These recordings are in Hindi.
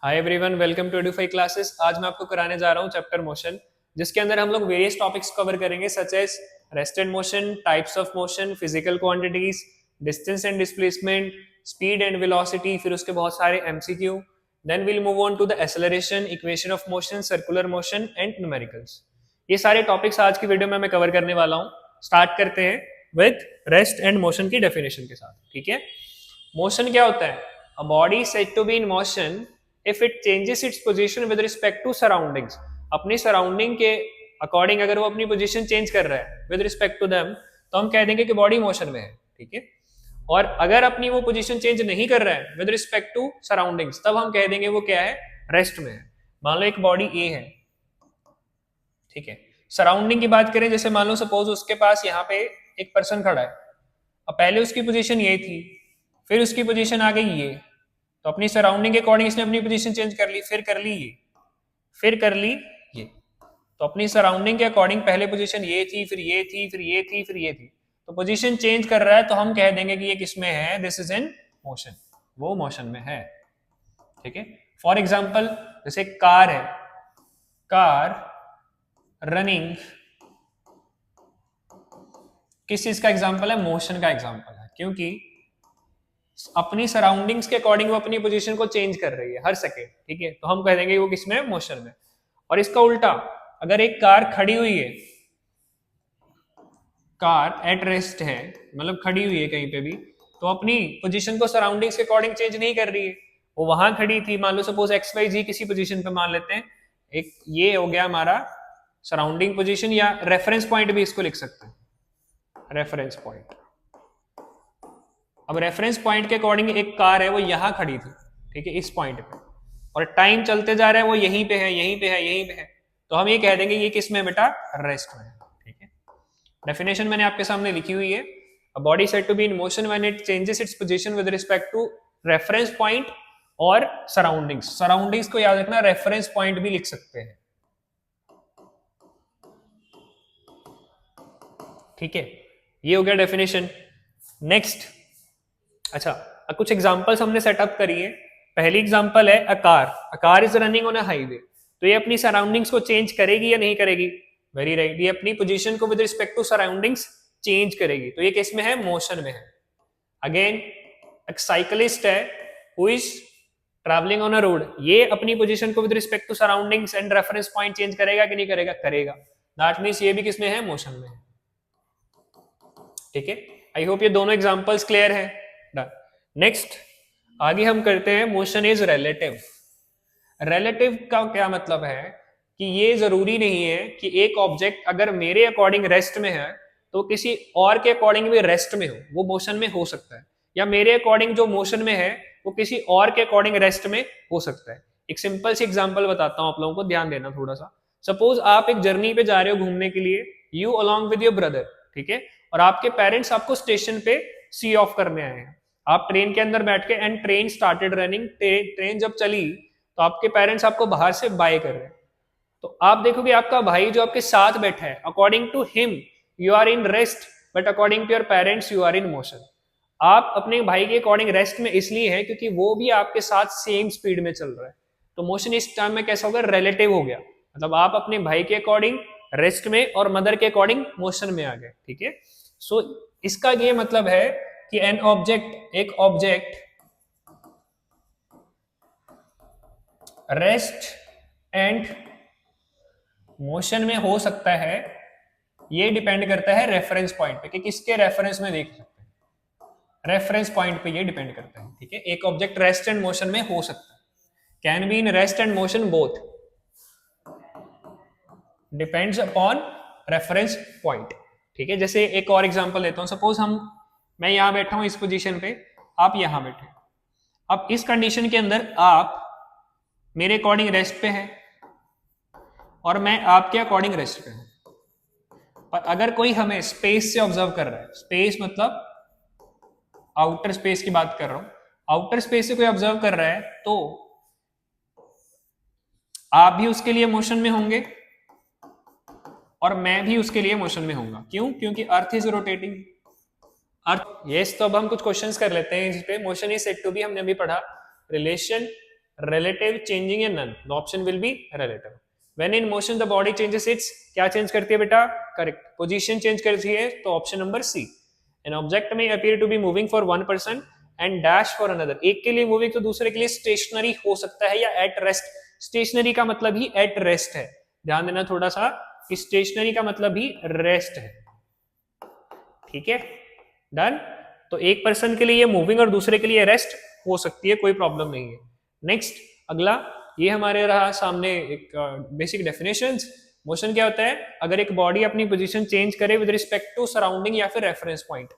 Hi everyone, welcome to Edufy classes. आज मैं आपको कराने जा रहा हूँ चैप्टर मोशन, जिसके अंदर हम लोग वेरियस टॉपिक्स कवर करेंगे such as rested motion, types of motion, physical quantities, distance and displacement, speed and velocity, फिर उसके बहुत सारे MCQ. Then will move on to the acceleration, equation of motion, circular motion and numericals. ये सारे टॉपिक्स आज की वीडियो में मैं कवर करने वाला हूँ। स्टार्ट करते हैं विद रेस्ट एंड मोशन की डेफिनेशन के साथ। ठीक है, मोशन क्या होता है? A body said to be in motion if it changes its position with respect to surroundings. अपनी सराउंडिंग के अकॉर्डिंग अगर वो अपनी पोजीशन चेंज कर रहा है विद रिस्पेक्ट टू देम, तो हम कह देंगे कि बॉडी मोशन में है। ठीक है, और अगर अपनी वो पोजीशन चेंज नहीं कर रहा है विद रिस्पेक्ट टू सराउंडिंग्स, तब हम कह देंगे वो क्या है, रेस्ट में है। मान लो एक बॉडी ए है, ठीक है, सराउंडिंग की बात करें, जैसे मान लो सपोज उसके पास यहाँ पे एक पर्सन खड़ा है। अब पहले उसकी पोजीशन ये थी, फिर उसकी पोजीशन आ गई ये, तो अपनी सराउंडिंग के अकॉर्डिंग इसने अपनी पोजीशन चेंज कर ली, फिर कर ली ये, फिर कर ली ये। तो अपनी सराउंडिंग के अकॉर्डिंग पहले पोजीशन ये थी, फिर ये थी, फिर ये थी, फिर ये थी, तो पोजीशन चेंज कर रहा है, तो हम कह देंगे कि ये किसमें है, दिस इज इन मोशन, वो मोशन में है। ठीक है, फॉर एग्जाम्पल जैसे कार है, कार रनिंग किस चीज का एग्जाम्पल है? मोशन का एग्जाम्पल है, क्योंकि अपनी सराउंडिंग्स के अकॉर्डिंग वो अपनी पोजीशन को चेंज कर रही है हर सेकेंड। ठीक है, तो हम कह देंगे वो किसमें है, मोशन में। और इसका उल्टा, अगर एक कार खड़ी हुई है, कार एट रेस्ट है, मतलब खड़ी हुई है कहीं पे भी, तो अपनी पोजीशन को सराउंडिंग्स के अकॉर्डिंग चेंज नहीं कर रही है। वो वहां खड़ी थी, मान लो सपोज एक्स वाई जी किसी पोजीशन पे मान लेते हैं, एक ये हो गया हमारा सराउंडिंग पोजीशन, या रेफरेंस पॉइंट भी इसको लिख सकते हैं, रेफरेंस पॉइंट। अब रेफरेंस पॉइंट के अकॉर्डिंग एक कार है, वो यहां खड़ी थी, ठीक है, इस पॉइंट पे, और टाइम चलते जा रहा है, वो यहीं पे है, यहीं पे है, यहीं पे है, तो हम ये कह देंगे ये किस में बेटा, रेस्ट में है। ठीक है, डेफिनेशन मैंने आपके सामने लिखी हुई है। A body said to be in motion when it changes its position with respect to reference point और सराउंडिंग्स। सराउंडिंग्स को याद रखना, रेफरेंस पॉइंट भी लिख सकते हैं। ठीक है, ये हो गया डेफिनेशन। नेक्स्ट, अच्छा, कुछ एग्जांपल्स हमने सेटअप करी है। पहली एग्जांपल है a car is running on a highway. तो ये अपनी सराउंडिंग्स को चेंज करेगी या नहीं करेगी? वेरी राइट, ये अपनी पोजीशन को with respect to surroundings change करेगी, तो ये किस में है, मोशन में है। अगेन, एक साइकिलिस्ट है who is travelling on a road, ये अपनी पोजीशन को with respect to surroundings and reference point change करेगा कि नहीं करेगा? करेगा। दैट मींस ये भी किस में है, मोशन में है। ठीक है, आई होप ये दोनों एग्जांपल्स क्लियर है। डन। नेक्स्ट, आगे हम करते हैं मोशन इज रिलेटिव। रिलेटिव का क्या मतलब है कि ये जरूरी नहीं है कि एक ऑब्जेक्ट अगर मेरे अकॉर्डिंग रेस्ट में है तो किसी और के अकॉर्डिंग भी रेस्ट में हो, वो मोशन में हो सकता है, या मेरे अकॉर्डिंग जो मोशन में है वो किसी और के अकॉर्डिंग रेस्ट में हो सकता है। एक सिंपल सी एग्जांपल बताता हूं आप लोगों को, ध्यान देना थोड़ा सा। सपोज आप एक जर्नी पे जा रहे हो घूमने के लिए, you along with your brother, ठीक है, और आपके पेरेंट्स आपको स्टेशन पे सी ऑफ करने आए हैं। आप ट्रेन के अंदर बैठ के, and train started running, train जब चली तो आपके पेरेंट्स आपको बाहर से बाय कर रहे हैं। तो आप देखोगे आपका भाई जो आपके साथ बैठा है, according to him you are in rest, but according to your parents you are in motion. आप अपने भाई के अकॉर्डिंग रेस्ट में इसलिए है क्योंकि वो भी आपके साथ सेम स्पीड में चल रहा है। तो मोशन इस टाइम में कैसा होगा, रिलेटिव हो गया, मतलब आप अपने भाई के अकॉर्डिंग रेस्ट में और मदर के अकॉर्डिंग मोशन में आ गए। ठीक है, सो इसका ये मतलब है कि एन ऑब्जेक्ट, एक ऑब्जेक्ट रेस्ट एंड मोशन में हो सकता है, ये डिपेंड करता है रेफरेंस पॉइंट पे, कि किसके रेफरेंस में देख सकते हैं, रेफरेंस पॉइंट पे ये डिपेंड करता है। ठीक है, एक ऑब्जेक्ट रेस्ट एंड मोशन में हो सकता है, can be in rest and motion both, depends upon reference point. ठीक है, जैसे एक और एग्जांपल लेता हूं, सपोज मैं यहां बैठा हूं इस पोजीशन पे, आप यहां बैठे। अब इस कंडीशन के अंदर आप मेरे अकॉर्डिंग रेस्ट पे हैं और मैं आपके अकॉर्डिंग रेस्ट पे हूं। पर अगर कोई हमें स्पेस से ऑब्जर्व कर रहा है, स्पेस मतलब आउटर स्पेस की बात कर रहा हूं, आउटर स्पेस से कोई ऑब्जर्व कर रहा है, तो आप भी उसके लिए मोशन में होंगे और मैं भी उसके लिए मोशन में होऊंगा। क्यों? क्योंकि earth is rotating. Earth, yes, तो अब हम कुछ क्वेश्चंस कर लेते हैं जिस पे motion is said to be, हमने अभी पढ़ा रिलेशन relative, changing या none. The option will be relative. When in motion the body changes its, क्या change करती है बेटा? Correct. Position change करती है, तो option number C. An object may appear to be moving for one person and dash for another. एक के लिए moving तो दूसरे के लिए stationary हो सकता है या at rest. Stationary का मतलब ही at rest है. ध्यान देना थोड़ा सा कि stationary का मतलब ही rest है. ठीक है, डन. तो एक पर्सन के लिए ये मूविंग और दूसरे के लिए रेस्ट हो सकती है, कोई प्रॉब्लम नहीं है. नेक्स्ट, अगला, ये हमारे रहा सामने एक बेसिक डेफिनेशंस. मोशन क्या होता है? अगर एक बॉडी अपनी पोजीशन चेंज करे विद रिस्पेक्ट टू सराउंडिंग या फिर रेफरेंस पॉइंट.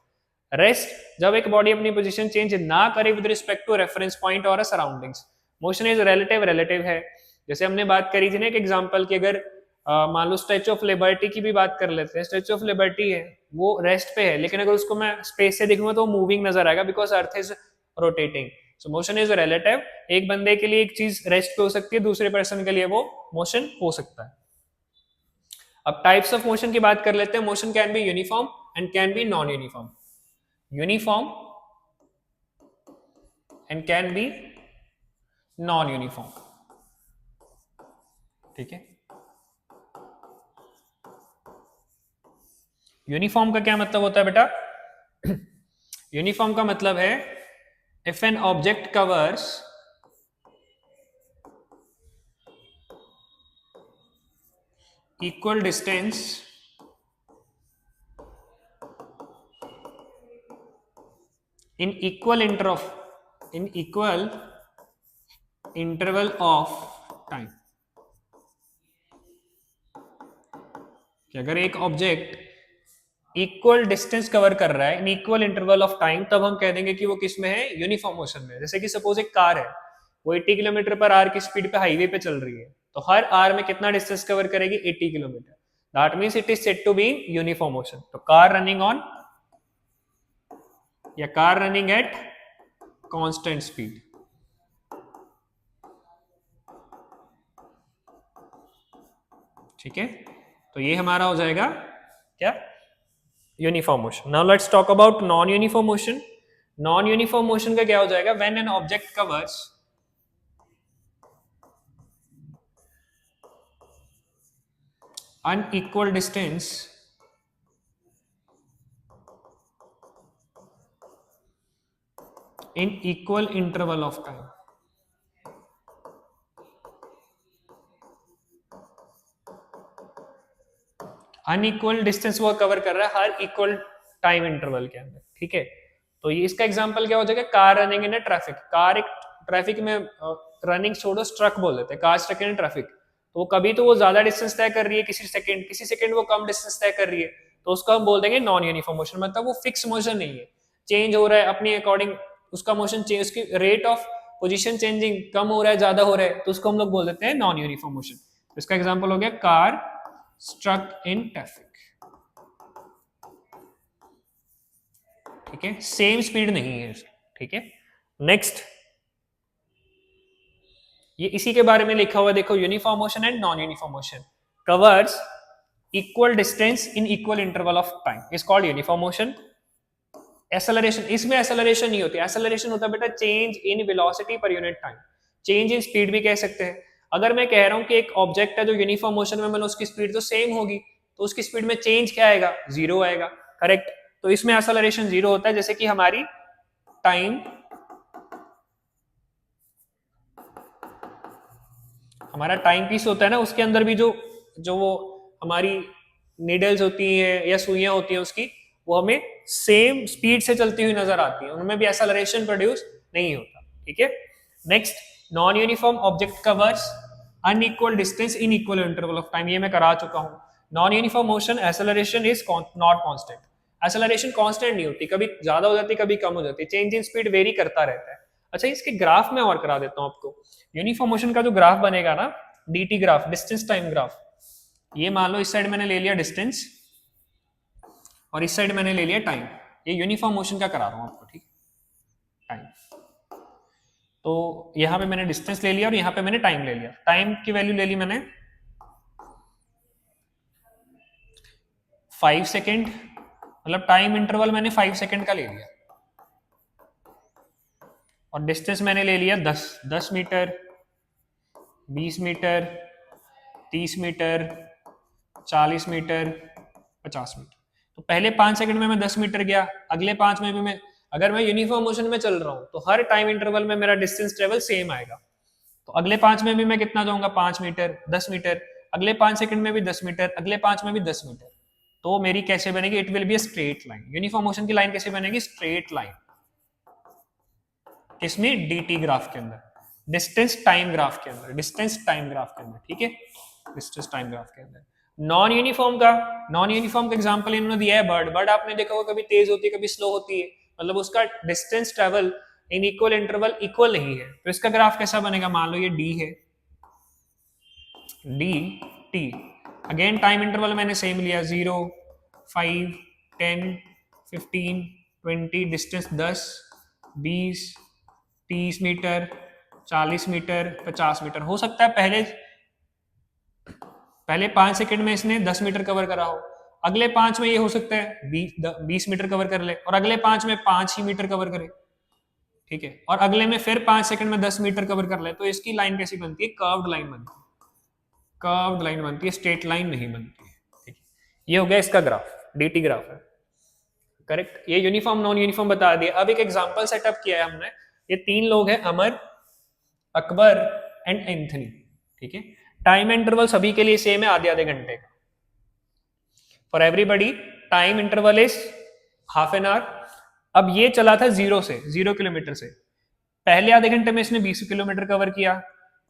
रेस्ट, जब एक बॉडी अपनी पोजीशन चेंज ना करे with respect to reference point और surroundings. Motion is relative. Relative है, जैसे हमने बात करी थी ना एक एग्जांपल की, अगर मान लो स्टैच्यू ऑफ लिबर्टी की भी बात कर लेते हैं. स्टैच्यू ऑफ लिबर्टी है, वो रेस्ट पे है, लेकिन अगर उसको मैं स्पेस से देखूंगा तो वो मूविंग नजर आएगा because earth is rotating. So motion is relative. एक बंदे के लिए एक चीज रेस्ट पे हो सकती है, दूसरे पर्सन के लिए वो मोशन हो सकता है. अब टाइप्स ऑफ मोशन की बात कर लेते हैं. Motion can be uniform and can be non uniform. Uniform and can be non uniform. ठीक है, यूनिफॉर्म का क्या मतलब होता है बेटा? यूनिफॉर्म का मतलब है if N object covers equal distance in equal interval of time. कि अगर एक ऑब्जेक्ट इक्वल डिस्टेंस कवर कर रहा है इन इक्वल इंटरवल ऑफ टाइम, तब हम कह देंगे कि वो किस में है? यूनिफॉर्म मोशन में. जैसे कि सपोज एक कार है, वो 80 किलोमीटर पर आवर की स्पीड पे हाईवे पे चल रही है, तो हर आवर में कितना डिस्टेंस कवर करेगी? 80 kilometre. That means it is said to be uniform motion. तो कार रनिंग ऑन या car running at constant speed. ठीक है, तो ये हमारा हो जाएगा क्या? Uniform motion. Now let's talk about non uniform motion. Non uniform motion का क्या हो जाएगा? When an object covers unequal distance in equal interval of time. Unequal distance वो कवर कर रहा है हर इक्वल टाइम इंटरवल के अंदर. ठीक है, तो ये इसका एग्जांपल क्या हो जाएगा? Car running in traffic. Car एक ट्रैफिक में रनिंग छोड़ो, स्ट्रक बोल देते हैं, कार स्ट्रक इन ट्रैफिक. तो कभी तो वो ज्यादा डिस्टेंस तय कर रही है, किसी सेकंड वो कम डिस्टेंस तय कर रही है, तो उसको हम बोल देंगे नॉन यूनिफॉर्म मोशन. मतलब वो फिक्स मोशन नहीं है, चेंज हो रहा है अपनी अकॉर्डिंग, उसका मोशन चेंज, उसकी रेट ऑफ पोजीशन चेंजिंग कम हो रहा है, ज्यादा हो रहा है, तो उसको हम लोग बोल देते हैं नॉन यूनिफॉर्म मोशन. इसका एग्जांपल हो गया कार स्ट्रक इन ट्रैफिक. ठीक है, सेम स्पीड नहीं है. ठीक है, नेक्स्ट, ये इसी के बारे में लिखा हुआ देखो. Uniform motion and non uniform motion covers equal distance in equal interval of time is called uniform motion. Acceleration, इसमें एक्सेलरेशन नहीं होती. एक्सेलरेशन होता है बेटा change in velocity per unit time. Change in speed भी कह सकते हैं. अगर मैं कह रहा हूं कि एक ऑब्जेक्ट है जो यूनिफॉर्म मोशन में, मैंने उसकी स्पीड तो सेम होगी, तो उसकी स्पीड में चेंज क्या आएगा? जीरो आएगा. करेक्ट. तो इसमें एक्सेलरेशन जीरो होता है. जैसे कि हमारी टाइम, हमारा टाइम पीस होता है ना, उसके अंदर भी जो वो हमारी नीडल्स होती हैं या सुइयां होती हैं उसकी, वो हमें सेम स्पीड से चलती हुई नजर आती है, उनमें भी एक्सेलरेशन प्रोड्यूस नहीं होता. ठीक है, next, non uniform object covers unequal distance in equal interval of time. ये मैं करा चुका हूं. Non uniform motion acceleration is not constant. Acceleration constant नहीं होती, कभी ज्यादा हो जाती, कभी कम हो जाती. चेंज इन स्पीड वेरी करता रहता है. अच्छा, इसके ग्राफ में और करा देता हूं आपको. यूनिफॉर्म मोशन का जो ग्राफ बनेगा ना, dt graph, distance time graph, ये मान लो इस साइड मैंने ले लिया डिस्टेंस और इस साइड मैंने ले लिया टाइम. ये यूनिफॉर्म मोशन का करा रहा हूं आपको. ठीक, टाइम. तो यहां पे मैंने डिस्टेंस ले लिया और यहां पे मैंने टाइम ले लिया. टाइम की वैल्यू ले ली मैंने 5 सेकेंड, मतलब टाइम इंटरवल मैंने 5 सेकेंड का ले लिया, और डिस्टेंस मैंने ले लिया 10 metre, 20 metre, 30 metre, 40 metre, 50 metre. तो पहले 5 सेकंड में मैं 10 मीटर गया, अगले 5 में भी मैं, अगर मैं यूनिफॉर्म मोशन में चल रहा हूं तो हर टाइम इंटरवल में मेरा डिस्टेंस ट्रेवल सेम आएगा। तो अगले 5 में भी मैं कितना जाऊंगा, 5 मीटर, 10 मीटर, अगले 5 सेकंड में भी 10 मीटर, अगले 5 में भी 10 मीटर। तो मेरी कैसे बनेगी, it will be a straight line. Uniform motion की लाइन कैसे बनेगी, स्ट्रेट लाइन। इसमें डीटी ग्राफ के अंदर, डिस्टेंस टाइम ग्राफ के अंदर, डिस्टेंस टाइम ग्राफ के अंदर, ठीक है, डिस्टेंस टाइम ग्राफ के अंदर। नॉन यूनिफॉर्म का एग्जांपल इन्होंने दिया है बर्ड। बर्ड आपने देखा होगा कभी तेज होती है कभी स्लो होती है, मतलब उसका distance travel in equal interval equal नहीं है। तो इसका ग्राफ कैसा बनेगा, मान लो ये डी है, D T, again time interval मैंने सेम लिया, 0, 5, 10, 15, 20, डिस्टेंस 10, 20, 30 मीटर, 40 मीटर, 50 मीटर। हो सकता है पहले 5 सेकंड में इसने 10 मीटर कवर करा हो, अगले 5 में ये हो सकता है 20 मीटर कवर कर ले, और अगले 5 में 5 ही मीटर कवर करे, ठीक है, और अगले में फिर 5 सेकंड में 10 मीटर कवर कर ले। तो इसकी लाइन कैसी बनती है, कर्व्ड लाइन बनती है, कर्व्ड लाइन बनती है, स्ट्रेट लाइन नहीं बनती है, ठीक है। ये हो गया इसका ग्राफ, डीटी ग्राफ है, करेक्ट। ये यूनिफॉर्म नॉन यूनिफॉर्म बता दिया। अब एक एग्जांपल सेटअप किया है हमने। ये 3 लोग हैं, अमर, अकबर एंड एंथनी, ठीक है। टाइम इंटरवल सभी के लिए सेम है, आधे आधे घंटे का। For everybody time interval is half an hour. अब ये चला था 0 किलोमीटर से। पहले आधे घंटे में इसने 20 किलोमीटर कवर किया,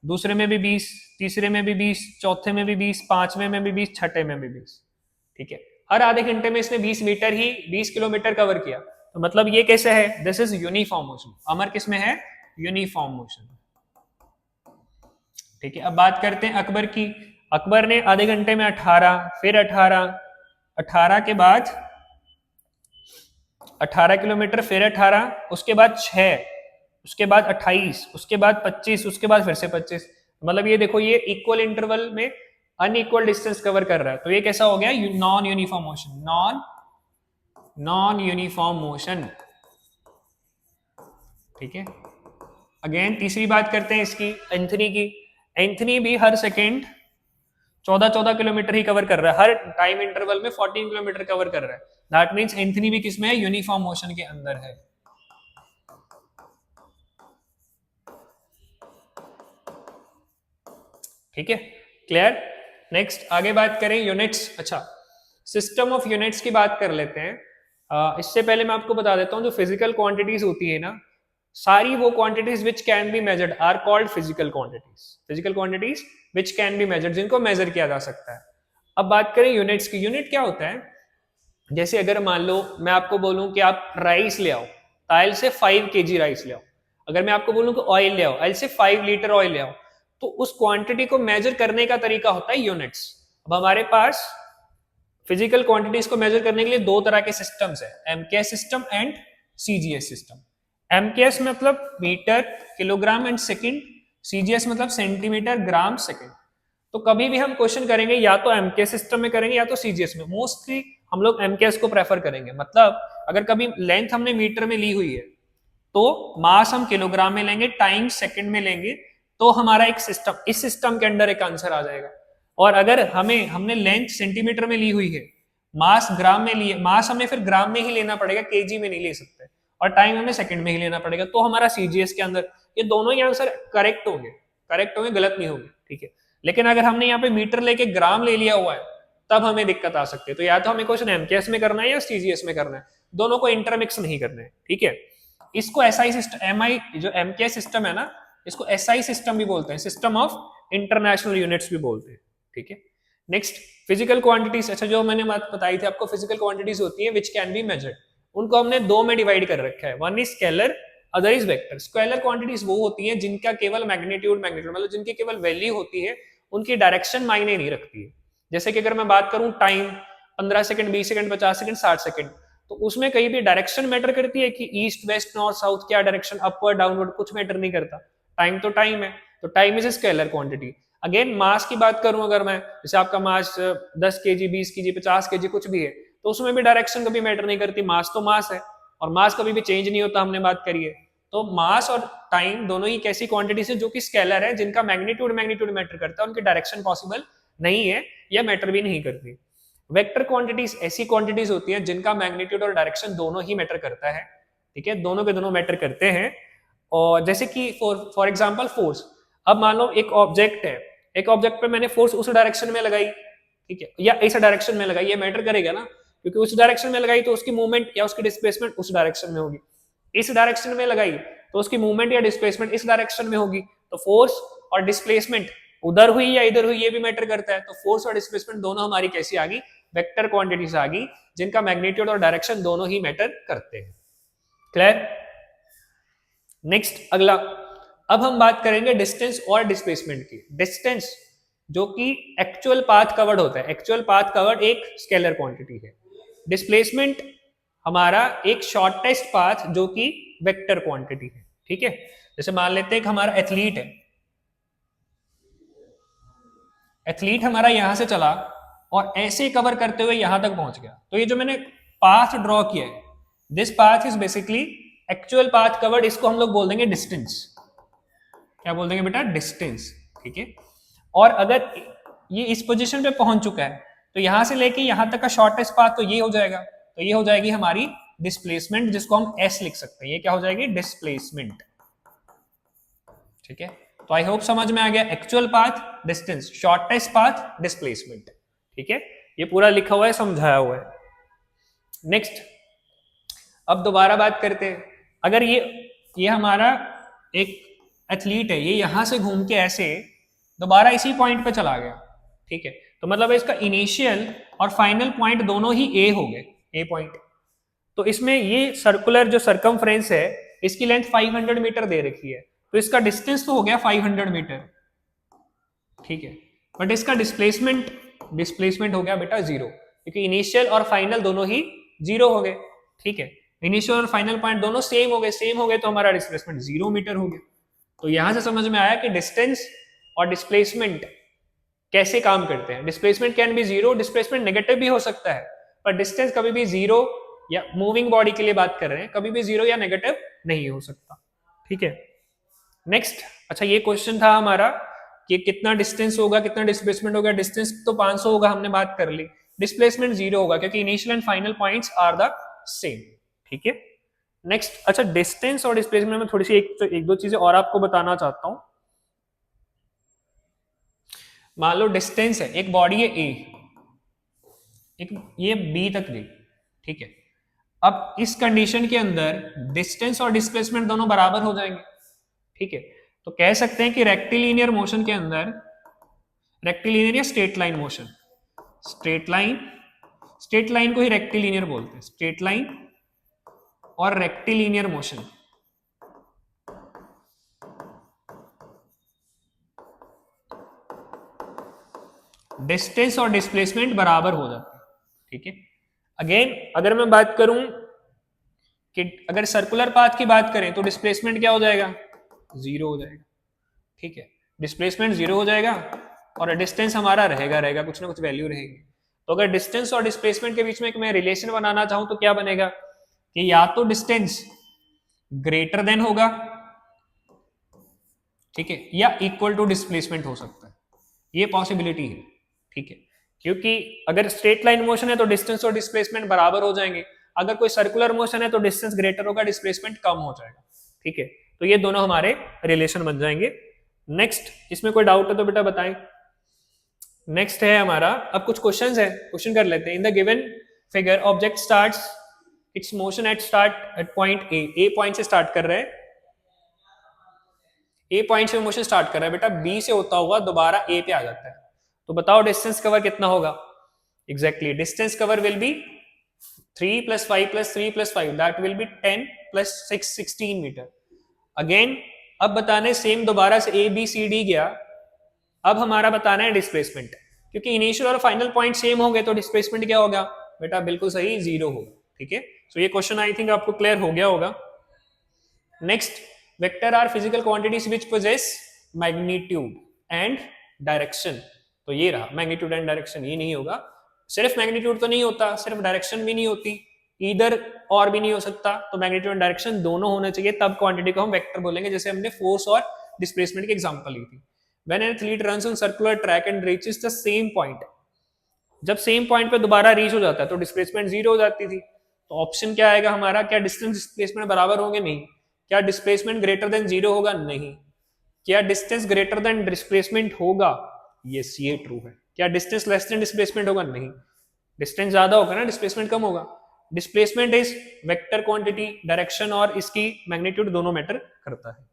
दूसरे में भी 20, तीसरे में भी 20, चौथे में भी 20, पांचवें में भी 20, छठे में भी 20, ठीक है। हर आधे घंटे में इसने 20 मीटर ही 20 किलोमीटर कवर किया। तो मतलब ये कैसे है, दिस इज यूनिफॉर्म मोशन। अमर किस में है, यूनिफॉर्म मोशन, ठीक है। अब बात करते हैं अकबर की। अकबर ने आधे घंटे में 18, फिर 18, 18 के बाद 18 किलोमीटर, फिर 18, उसके बाद 6, उसके बाद 28, उसके बाद 25, उसके बाद फिर से 25। मतलब ये देखो, ये इक्वल इंटरवल में अनइक्वल डिस्टेंस कवर कर रहा है। तो ये कैसा हो गया, non uniform motion, non uniform motion, ठीक है। अगेन तीसरी बात करते हैं इसकी, एंथनी की। एंथनी भी हर सेकेंड 14 किलोमीटर ही कवर कर रहा है, हर टाइम इंटरवल में 14 किलोमीटर कवर कर रहा है। दैट मीन्स एंथनी भी किसमें है, यूनिफॉर्म मोशन के अंदर है, ठीक है, क्लियर। नेक्स्ट आगे बात करें यूनिट्स। अच्छा, सिस्टम ऑफ यूनिट्स की बात कर लेते हैं। इससे पहले मैं आपको बता देता हूं, जो फिजिकल क्वांटिटीज होती है ना, सारी वो quantities which can be measured are called physical quantities. Physical quantities which can be measured, जिनको मेजर किया जा सकता है। अब बात करें यूनिट्स की। यूनिट क्या होता है, जैसे अगर मान लो मैं आपको बोलूं कि आप राइस ले आओ, ताइल से 5 kg राइस ले आओ। अगर मैं आपको बोलूं कि ऑयल ले आओ, ऑयल से 5 लीटर ऑयल ले आओ, तो उस क्वांटिटी को मेजर करने का तरीका होता है यूनिट्स। अब हमारे पास फिजिकल क्वांटिटीज को मेजर करने के लिए 2 तरह के सिस्टम्स है, MKS system and CGS system. MKS मतलब metre, kilogram and second, CGS मतलब सेंटीमीटर, ग्राम, सेकंड। तो कभी भी हम क्वेश्चन करेंगे या तो एमकेएस सिस्टम में करेंगे या तो सीजीएस में। मोस्टली हम लोग एमकेएस को प्रेफर करेंगे। मतलब अगर कभी लेंथ हमने मीटर में ली हुई है तो मास हम किलोग्राम में लेंगे, टाइम सेकंड में लेंगे, तो हमारा एक सिस्टम, इस सिस्टम के अंडर एक आंसर आ जाएगा। और अगर हमने लेंथ सेंटीमीटर में ली हुई है, मास ग्राम में लिए, मास हमें फिर ग्राम में ही लेना पड़ेगा, केजी में नहीं ले सकते, और टाइम हमें सेकंड में ही लेना पड़ेगा। तो हमारा सीजीएस के अंदर ये दोनों ही आंसर करेक्ट होंगे, गलत नहीं होंगे, ठीक है। लेकिन अगर हमने यहाँ पे मीटर लेके ग्राम ले लिया हुआ है, तब हमें दिक्कत आ सकती है। तो या तो हमें क्वेश्चन एमकेएस में करना है या सीजीएस में करना है, दोनों को इंटरमिक्स नहीं करना है, ठीक है। इसको एसआई सिस्टम, एमआई जो एमकेएस सिस्टम है ना, इसको एसआई सिस्टम भी बोलते हैं, सिस्टम ऑफ इंटरनेशनल यूनिट्स भी बोलते हैं, ठीक है। Next physical quantities. अच्छा, जो मैंने बात बताई थी आपको, फिजिकल क्वांटिटीज होती है विच कैन बी मेजर्ड, उनको हमने 2 में डिवाइड कर रखा है। One is scalar, other is vector. Scalar quantities वो होती हैं जिनका केवल मैग्नीट्यूड मतलब जिनकी केवल वैल्यू होती है, उनकी डायरेक्शन मायने नहीं रखती है। जैसे कि अगर मैं बात करूं time, 15 second, 20 second, 50 second, 60 second, तो उसमें कहीं भी डायरेक्शन मैटर करती है कि ईस्ट, वेस्ट, नॉर्थ, साउथ, क्या डायरेक्शन, अपवर्ड, डाउनवर्ड, कुछ मैटर नहीं करता। टाइम तो टाइम है, तो time is a scalar quantity. Again mass की बात करूं अगर मैं, जैसे आपका मास 10 केजी, 20 केजी, 50 केजी कुछ भी है, तो उसमें भी डायरेक्शन कभी मैटर नहीं करती, मास तो मास है, और मास कभी भी चेंज नहीं होता, हमने बात करी है। तो मास और टाइम दोनों ही कैसी क्वांटिटीज है जो कि स्केलर है, जिनका मैग्नीट्यूड मैटर करता है, उनकी डायरेक्शन पॉसिबल नहीं है या मैटर भी नहीं करती। वेक्टर क्वांटिटीज ऐसी क्वांटिटीज होती है जिनका मैग्नीट्यूड और डायरेक्शन दोनों ही मैटर करता है, ठीक है, दोनों के दोनों मैटर करते हैं। और जैसे कि फॉर एग्जांपल फोर्स, अब मान लो एक ऑब्जेक्ट है, एक ऑब्जेक्ट पे मैंने फोर्स उस डायरेक्शन में लगाई, ठीक है, या इस डायरेक्शन में लगाई, ये मैटर करेगा ना, क्योंकि उस डायरेक्शन में लगाई तो उसकी मूवमेंट या उसकी डिस्प्लेसमेंट उस डायरेक्शन में होगी, इस डायरेक्शन में लगाई तो उसकी मूवमेंट या डिस्प्लेसमेंट इस डायरेक्शन में होगी। तो फोर्स और डिस्प्लेसमेंट उधर हुई या इधर हुई ये भी मैटर करता है। तो फोर्स और डिस्प्लेसमेंट दोनों हमारी कैसी आ गई, वेक्टर क्वांटिटीज आ गई, जिनका मैग्नीट्यूड और डायरेक्शन दोनों ही मैटर करते हैं। क्लियर? नेक्स्ट अगला, अब हम बात करेंगे डिस्टेंस और डिस्प्लेसमेंट की। डिस्टेंस जो कि एक्चुअल पाथ कवर्ड होता है, एक्चुअल पाथ कवर्ड एक स्केलर क्वांटिटी है। डिस्प्लेसमेंट हमारा एक शॉर्टेस्ट पाथ जो कि वेक्टर क्वांटिटी है, ठीक है। जैसे मान लेते हैं कि हमारा एथलीट है, एथलीट हमारा यहां से चला और ऐसे कवर करते हुए यहां तक पहुंच गया, तो ये जो मैंने पाथ ड्रॉ किया है, this path is basically actual path covered, इसको हम लोग बोल देंगे डिस्टेंस। क्या बोल देंगे बेटा? डिस्टेंस, ठीक है। और अगर ये इस पोजीशन पे पहुंच चुका है तो यहां से लेके यहां तक का शॉर्टेस्ट पाथ तो ये हो जाएगा, तो ये हो जाएगी हमारी डिस्प्लेसमेंट, जिसको हम एस लिख सकते हैं। ये क्या हो जाएगी? डिस्प्लेसमेंट, ठीक है। तो आई होप समझ में आ गया, actual path distance, shortest path displacement, ठीक है। ये पूरा लिखा हुआ है, समझाया हुआ है। नेक्स्ट, अब दोबारा बात करते हैं, अगर ये हमारा एक एथलीट है, ये यहां से घूम के ऐसे दोबारा इसी पॉइंट पे चला गया, ठीक है, तो मतलब इसका इनिशियल और फाइनल पॉइंट दोनों ही ए हो गए, ए पॉइंट। तो इसमें ये सर्कुलर जो सरकमफ्रेंस है, इसकी लेंथ 500 मीटर दे रखी है, तो इसका डिस्टेंस तो हो गया 500 मीटर, ठीक है, बट इसका डिस्प्लेसमेंट हो गया बेटा 0, क्योंकि इनिशियल और फाइनल दोनों ही 0 हो गए, ठीक है। इनिशियल और फाइनल पॉइंट दोनों सेम हो गए तो हमारा डिस्प्लेसमेंट 0 मीटर हो गया। तो यहां से समझ में आया कि डिस्टेंस और डिस्प्लेसमेंट कैसे काम करते हैं। Displacement can be 0, displacement negative भी हो सकता है, पर डिस्टेंस कभी भी 0, या मूविंग बॉडी के लिए बात कर रहे हैं, कभी भी 0 या नेगेटिव नहीं हो सकता, ठीक है। नेक्स्ट, अच्छा ये क्वेश्चन था हमारा कि कितना डिस्टेंस होगा, कितना डिस्प्लेसमेंट होगा। डिस्टेंस तो 500 होगा, हमने बात कर ली। डिस्प्लेसमेंट 0 होगा क्योंकि initial and final points are the same, ठीक है। नेक्स्ट, अच्छा डिस्टेंस और डिस्प्लेसमेंट में थोड़ी सी एक दो चीजें और आपको बताना चाहता हूं। मान लो डिस्टेंस है, एक बॉडी है ए, एक ये बी तक गई, ठीक है। अब इस कंडीशन के अंदर डिस्टेंस और डिस्प्लेसमेंट दोनों बराबर हो जाएंगे, ठीक है। तो कह सकते हैं कि रेक्टिलिनियर मोशन के अंदर, रेक्टिलिनियर या straight line motion, straight line को ही रेक्टिलिनियर बोलते हैं, स्ट्रेट लाइन और रेक्टिलिनियर मोशन, डिस्टेंस और डिस्प्लेसमेंट बराबर हो जाते हैं, ठीक है। अगेन अगर मैं बात करूं कि अगर सर्कुलर पाथ की बात करें तो डिस्प्लेसमेंट क्या हो जाएगा? 0 हो जाएगा, ठीक है। डिस्प्लेसमेंट 0 हो जाएगा और डिस्टेंस हमारा रहेगा, कुछ ना कुछ वैल्यू रहेगी। तो अगर डिस्टेंस और डिस्प्लेसमेंट के बीच में एक मैं रिलेशन बनाना चाहूं तो क्या बनेगा कि या तो डिस्टेंस ग्रेटर देन होगा, ठीक है, या इक्वल टू डिस्प्लेसमेंट हो सकता है, ये पॉसिबिलिटी है, ठीक है। क्योंकि अगर स्ट्रेट लाइन मोशन है तो डिस्टेंस और डिस्प्लेसमेंट बराबर हो जाएंगे, अगर कोई सर्कुलर मोशन है तो डिस्टेंस ग्रेटर होगा, डिस्प्लेसमेंट कम हो जाएगा, ठीक है। तो ये दोनों हमारे रिलेशन बन जाएंगे। नेक्स्ट, इसमें कोई डाउट है तो बेटा बताएं। नेक्स्ट है हमारा, अब कुछ क्वेश्चंस है, क्वेश्चन कर लेते हैं। In the given figure object starts its motion at point A point से स्टार्ट कर रहे हैं, ए पॉइंट से मोशन स्टार्ट कर रहा है बेटा, बी से होता हुआ दोबारा ए पे आ जाता है, तो बताओ डिस्टेंस कवर कितना होगा? Exactly, distance cover will be 3 + 5 + 3 + 5, that will be 10 + 6 16 metre. Again अब बताने सेम, दोबारा से ए बी सी डी गया, अब हमारा बताना है डिस्प्लेसमेंट, क्योंकि इनिशियल और फाइनल पॉइंट सेम हो गए तो डिस्प्लेसमेंट क्या होगा बेटा? बिल्कुल सही, 0 होगा, ठीक है। सो ये क्वेश्चन आई थिंक आपको क्लियर हो गया होगा। Next, vector are physical quantities which possess magnitude and direction. तो ये रहा मैग्नीट्यूड एंड डायरेक्शन, ये नहीं होगा, सिर्फ मैग्नीट्यूड तो नहीं होता, सिर्फ डायरेक्शन भी नहीं होती, ईदर और भी नहीं हो सकता, तो मैग्नीट्यूड एंड डायरेक्शन दोनों होने चाहिए, तब क्वांटिटी को हम वेक्टर बोलेंगे, जैसे हमने फोर्स और डिस्प्लेसमेंट की एग्जांपल ली थी। When an athlete runs on circular track and reaches the same point, जब सेम पॉइंट पे दोबारा रीच हो जाता है तो डिस्प्लेसमेंट जीरो हो जाती थी। तो ऑप्शन क्या आएगा हमारा, क्या डिस्टेंस डिस्प्लेसमेंट बराबर होंगे? नहीं। क्या डिस्प्लेसमेंट ग्रेटर देन जीरो होगा? नहीं। क्या डिस्टेंस ग्रेटर देन डिस्प्लेसमेंट होगा? यस, ये ट्रू है। क्या डिस्टेंस लेस देन डिस्प्लेसमेंट होगा? नहीं। डिस्टेंस ज्यादा होगा ना, डिस्प्लेसमेंट कम होगा। Displacement is vector quantity, direction और इसकी मैग्नीट्यूड दोनों मैटर करता है।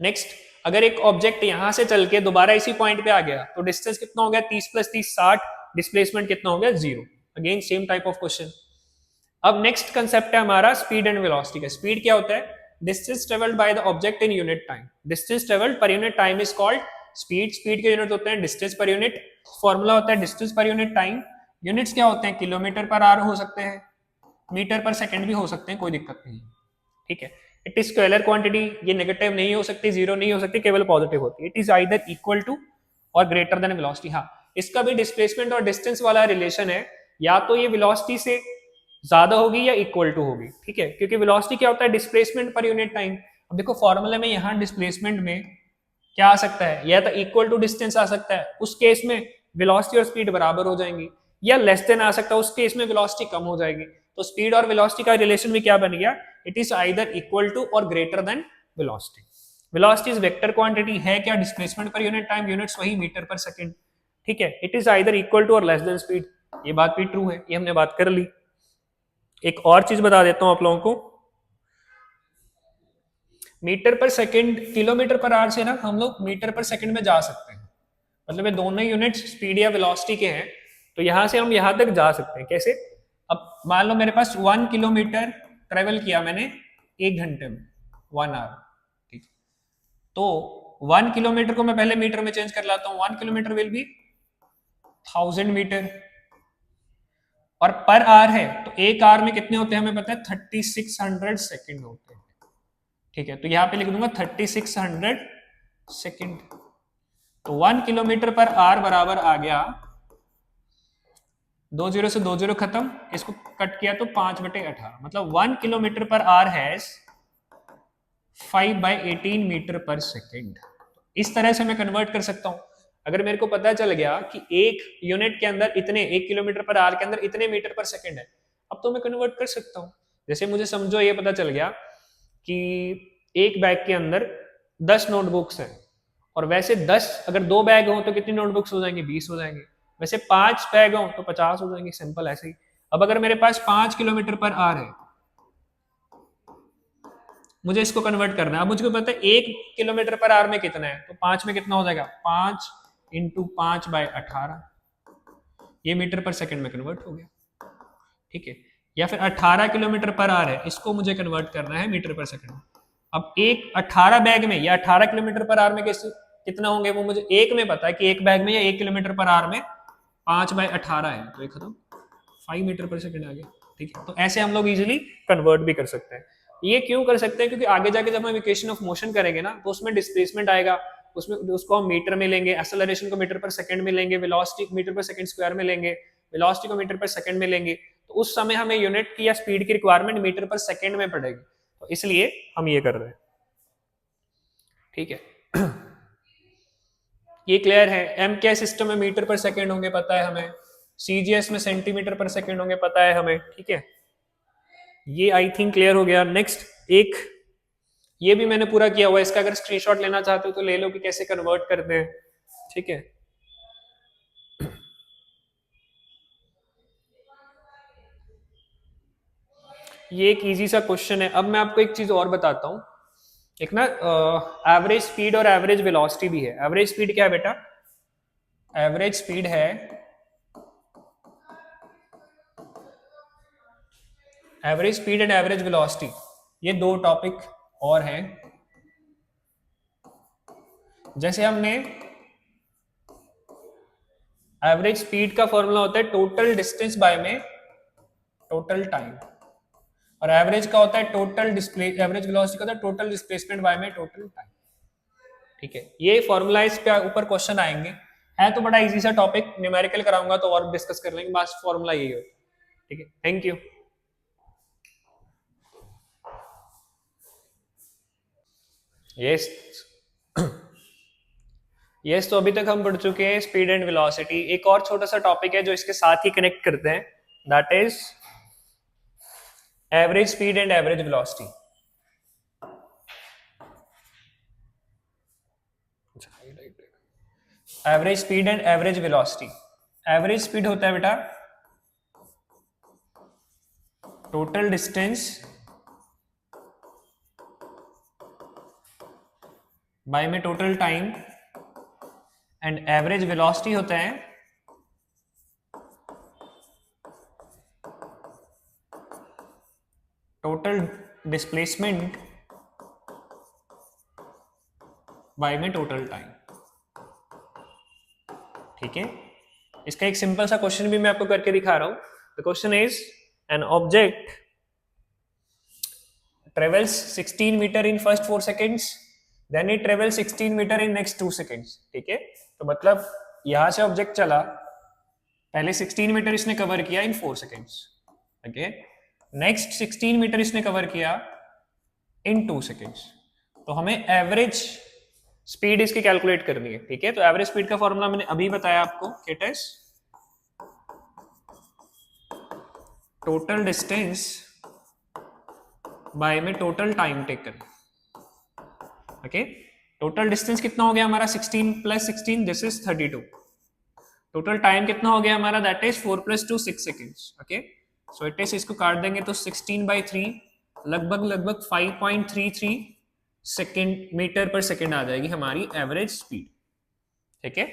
नेक्स्ट, अगर एक ऑब्जेक्ट यहां से चल के दोबारा इसी पॉइंट पे आ गया तो डिस्टेंस कितना हो गया? 30 + 30 60, डिस्प्लेसमेंट कितना हो गया? 0। Again same type of question. अब नेक्स्ट कंसेप्ट है हमारा स्पीड एंड वेलोसिटी का। स्पीड क्या होता है? Distance travelled by the object in unit time. Distance travelled पर unit time is called speed. Speed के यूनिट होते हैं डिस्टेंस पर यूनिट, फॉर्मूला होता है डिस्टेंस पर यूनिट टाइम। यूनिट्स क्या होते हैं? किलोमीटर पर आवर हो सकते हैं, मीटर पर सेकंड भी हो सकते हैं, कोई दिक्कत नहीं। ठीक है। इट इज स्केलर क्वांटिटी, ये नेगेटिव नहीं हो सकती, जीरो नहीं हो सकती, केवल पॉजिटिव होती है। It is either equal to और ग्रेटर देन वेलोसिटी। हाँ, इसका भी डिस्प्लेसमेंट और डिस्टेंस वाला रिलेशन है, या तो ये वेलोसिटी से ज्यादा होगी या इक्वल टू होगी। ठीक है, क्योंकि वेलोसिटी क्या होता है? Displacement per unit time. अब देखो फॉर्मूले में यहाँ डिस्प्लेसमेंट में क्या आ सकता है? या तो इक्वल टू डिस्टेंस आ सकता है, उस केस में वेलोसिटी और स्पीड बराबर हो जाएंगी, या लेस देन आ सकता है, उस केस में वेलोसिटी कम हो जाएगी। तो स्पीड और वेलोसिटी का रिलेशन भी क्या बन गया? It is either equal to और greater than velocity. Velocity is vector quantity है क्या? Displacement per unit time, units वही मीटर पर सेकंड। ठीक है, it is either equal to और लेस देन स्पीड। ये बात भी ट्रू है, ये हमने बात कर ली। एक और चीज बता देता हूं आप लोगों को, metre per second, kilometre per our से ना हम लोग मीटर पर सेकंड में जा सकते हैं। मतलब ये दोनों यूनिट्स स्पीड या वेलोसिटी के हैं, तो यहां से हम यहां तक जा सकते हैं। कैसे? अब मान लो मेरे पास 1 किलोमीटर ट्रेवल किया मैंने 1 घंटे में, 1 आवर। ठीक, तो 1 किलोमीटर को मैं पहले मीटर में चेंज कर लाता हूँ। 1 किलोमीटर विल बी 1000 मीटर, और पर आवर है तो एक आवर में कितने होते हैं हमें पता है? 3600 सेकंड होते हैं। ठीक है, तो यहां पे लिख दूंगा 3600 सेकंड। तो 1 किलोमीटर पर आवर बराबर आ गया, 2 जीरो से 2 जीरो खत्म, इसको कट किया तो 5/18, मतलब 1 kilometre per hour has 5/18 metre per second. इस तरह से मैं कन्वर्ट कर सकता हूं। अगर मेरे को पता चल गया कि एक यूनिट के अंदर इतने, 1 किलोमीटर पर आवर के अंदर इतने मीटर पर सेकंड है, अब तो मैं कन्वर्ट कर सकता हूं। जैसे मुझे समझो ये पता चल गया कि एक बैग के अंदर 10 नोटबुक्स हैं, और वैसे 10 अगर 2 बैग हो तो कितनी नोटबुक्स हो जाएंगे? 20 हो जाएंगे। वैसे 5 बैग हो तो 50 हो जाएंगे। सिंपल ऐसे ही। अब अगर मेरे पास 5 किलोमीटर पर आवर है, मुझे इसको कन्वर्ट करना है। अब मुझे पता है 1 किलोमीटर पर आवर में कितना है, तो 5 में कितना हो जाएगा? 5 × 5/18, ये मीटर पर सेकंड में कन्वर्ट हो गया। ठीक है, या फिर 18 किलोमीटर पर आवर है, इसको मुझे कन्वर्ट करना है मीटर पर सेकंड। अब एक 18 बैग में या 18 किलोमीटर पर आवर में कितना होंगे, वो मुझे एक में पता है कि एक बैग में या 1 किलोमीटर पर आवर में 5/18 है, तो ये खत्म, 5 मीटर पर सेकंड आ गया। ठीक है, तो ऐसे हम लोग इजीली कन्वर्ट भी कर सकते हैं। ये क्यों कर सकते हैं? क्योंकि आगे जाके जब हम इक्वेशन ऑफ मोशन करेंगे ना, तो उसमें डिस्प्लेसमेंट आएगा, उसमें उसको हम मीटर में लेंगे, एक्सेलरेशन को मीटर पर सेकंड में लेंगे, velocity metre per second square में लेंगे, वेलोसिटी को मीटर पर सेकंड में लेंगे, तो उस समय हमें यूनिट की या स्पीड की रिक्वायरमेंट मीटर पर सेकंड में पड़ेगी, तो इसलिए हम ये कर रहे हैं। ठीक है, ये क्लियर है। एम क्या सिस्टम में मीटर पर सेकंड होंगे पता है हमें, सीजीएस में सेंटीमीटर पर सेकंड होंगे पता है हमें। ठीक है, ये आई थिंक क्लियर हो गया। नेक्स्ट एक ये भी मैंने पूरा किया हुआ है, इसका अगर स्क्रीनशॉट लेना चाहते हो तो ले लो कि कैसे कन्वर्ट करते हैं। ठीक है, ये एक इजी सा क्वेश्चन है। अब मैं आपको एक चीज और बताता हूं। एक ना एवरेज स्पीड और एवरेज वेलोसिटी भी है। एवरेज स्पीड क्या है बेटा? एवरेज स्पीड है average speed and average velocity, ये दो टॉपिक और हैं। जैसे हमने एवरेज स्पीड का फॉर्मूला होता है टोटल डिस्टेंस बाय में टोटल टाइम, और एवरेज का होता है टोटल डिस्प्ले, एवरेज वेलोसिटी का होता है टोटल डिस्प्लेसमेंट बाय में टोटल टाइम। ठीक है, ये फॉर्मूला इस पे ऊपर क्वेश्चन आएंगे। है तो बड़ा इजी सा टॉपिक, न्यूमेरिकल कराऊंगा तो और डिस्कस कर लेंगे, बस फॉर्मूला यही होता है। ठीक है, थैंक यू। यस यस, तो अभी तक हम पढ़ चुके हैं स्पीड एंड वेलोसिटी। एक और छोटा सा टॉपिक है जो इसके साथ ही कनेक्ट करते हैं, that is average speed and average velocity. Average speed and average velocity. Average speed होता है बेटा टोटल डिस्टेंस बाय में total time, and average velocity होता है टोटल डिस्प्लेसमेंट बाय में टोटल टाइम। ठीक है, इसका एक सिंपल सा क्वेश्चन भी मैं आपको करके दिखा रहा हूं। The question is an object travels 16 meter in first 4 seconds, then it travels 16 meter in next 2 seconds। ठीक है, तो मतलब यहां से ऑब्जेक्ट चला, पहले 16 मीटर इसने कवर किया इन 4 सेकेंड्स, ओके, नेक्स्ट 16 मीटर इसने कवर किया इन 2 सेकेंड्स। तो हमें एवरेज स्पीड इसकी कैलकुलेट करनी है। ठीक है, तो एवरेज स्पीड का फॉर्मूला मैंने अभी बताया आपको, it is total distance by में total time taken. Okay, total distance कितना हो गया हमारा 16 प्लस 16, दिस इज 32। टोटल टाइम कितना हो गया हमारा, that is 4 + 2 6 seconds. Okay, so it is, इसको काट देंगे तो 16/3 लगभग 5.33 सेकेंड मीटर पर सेकेंड आ जाएगी हमारी एवरेज स्पीड। ठीक है,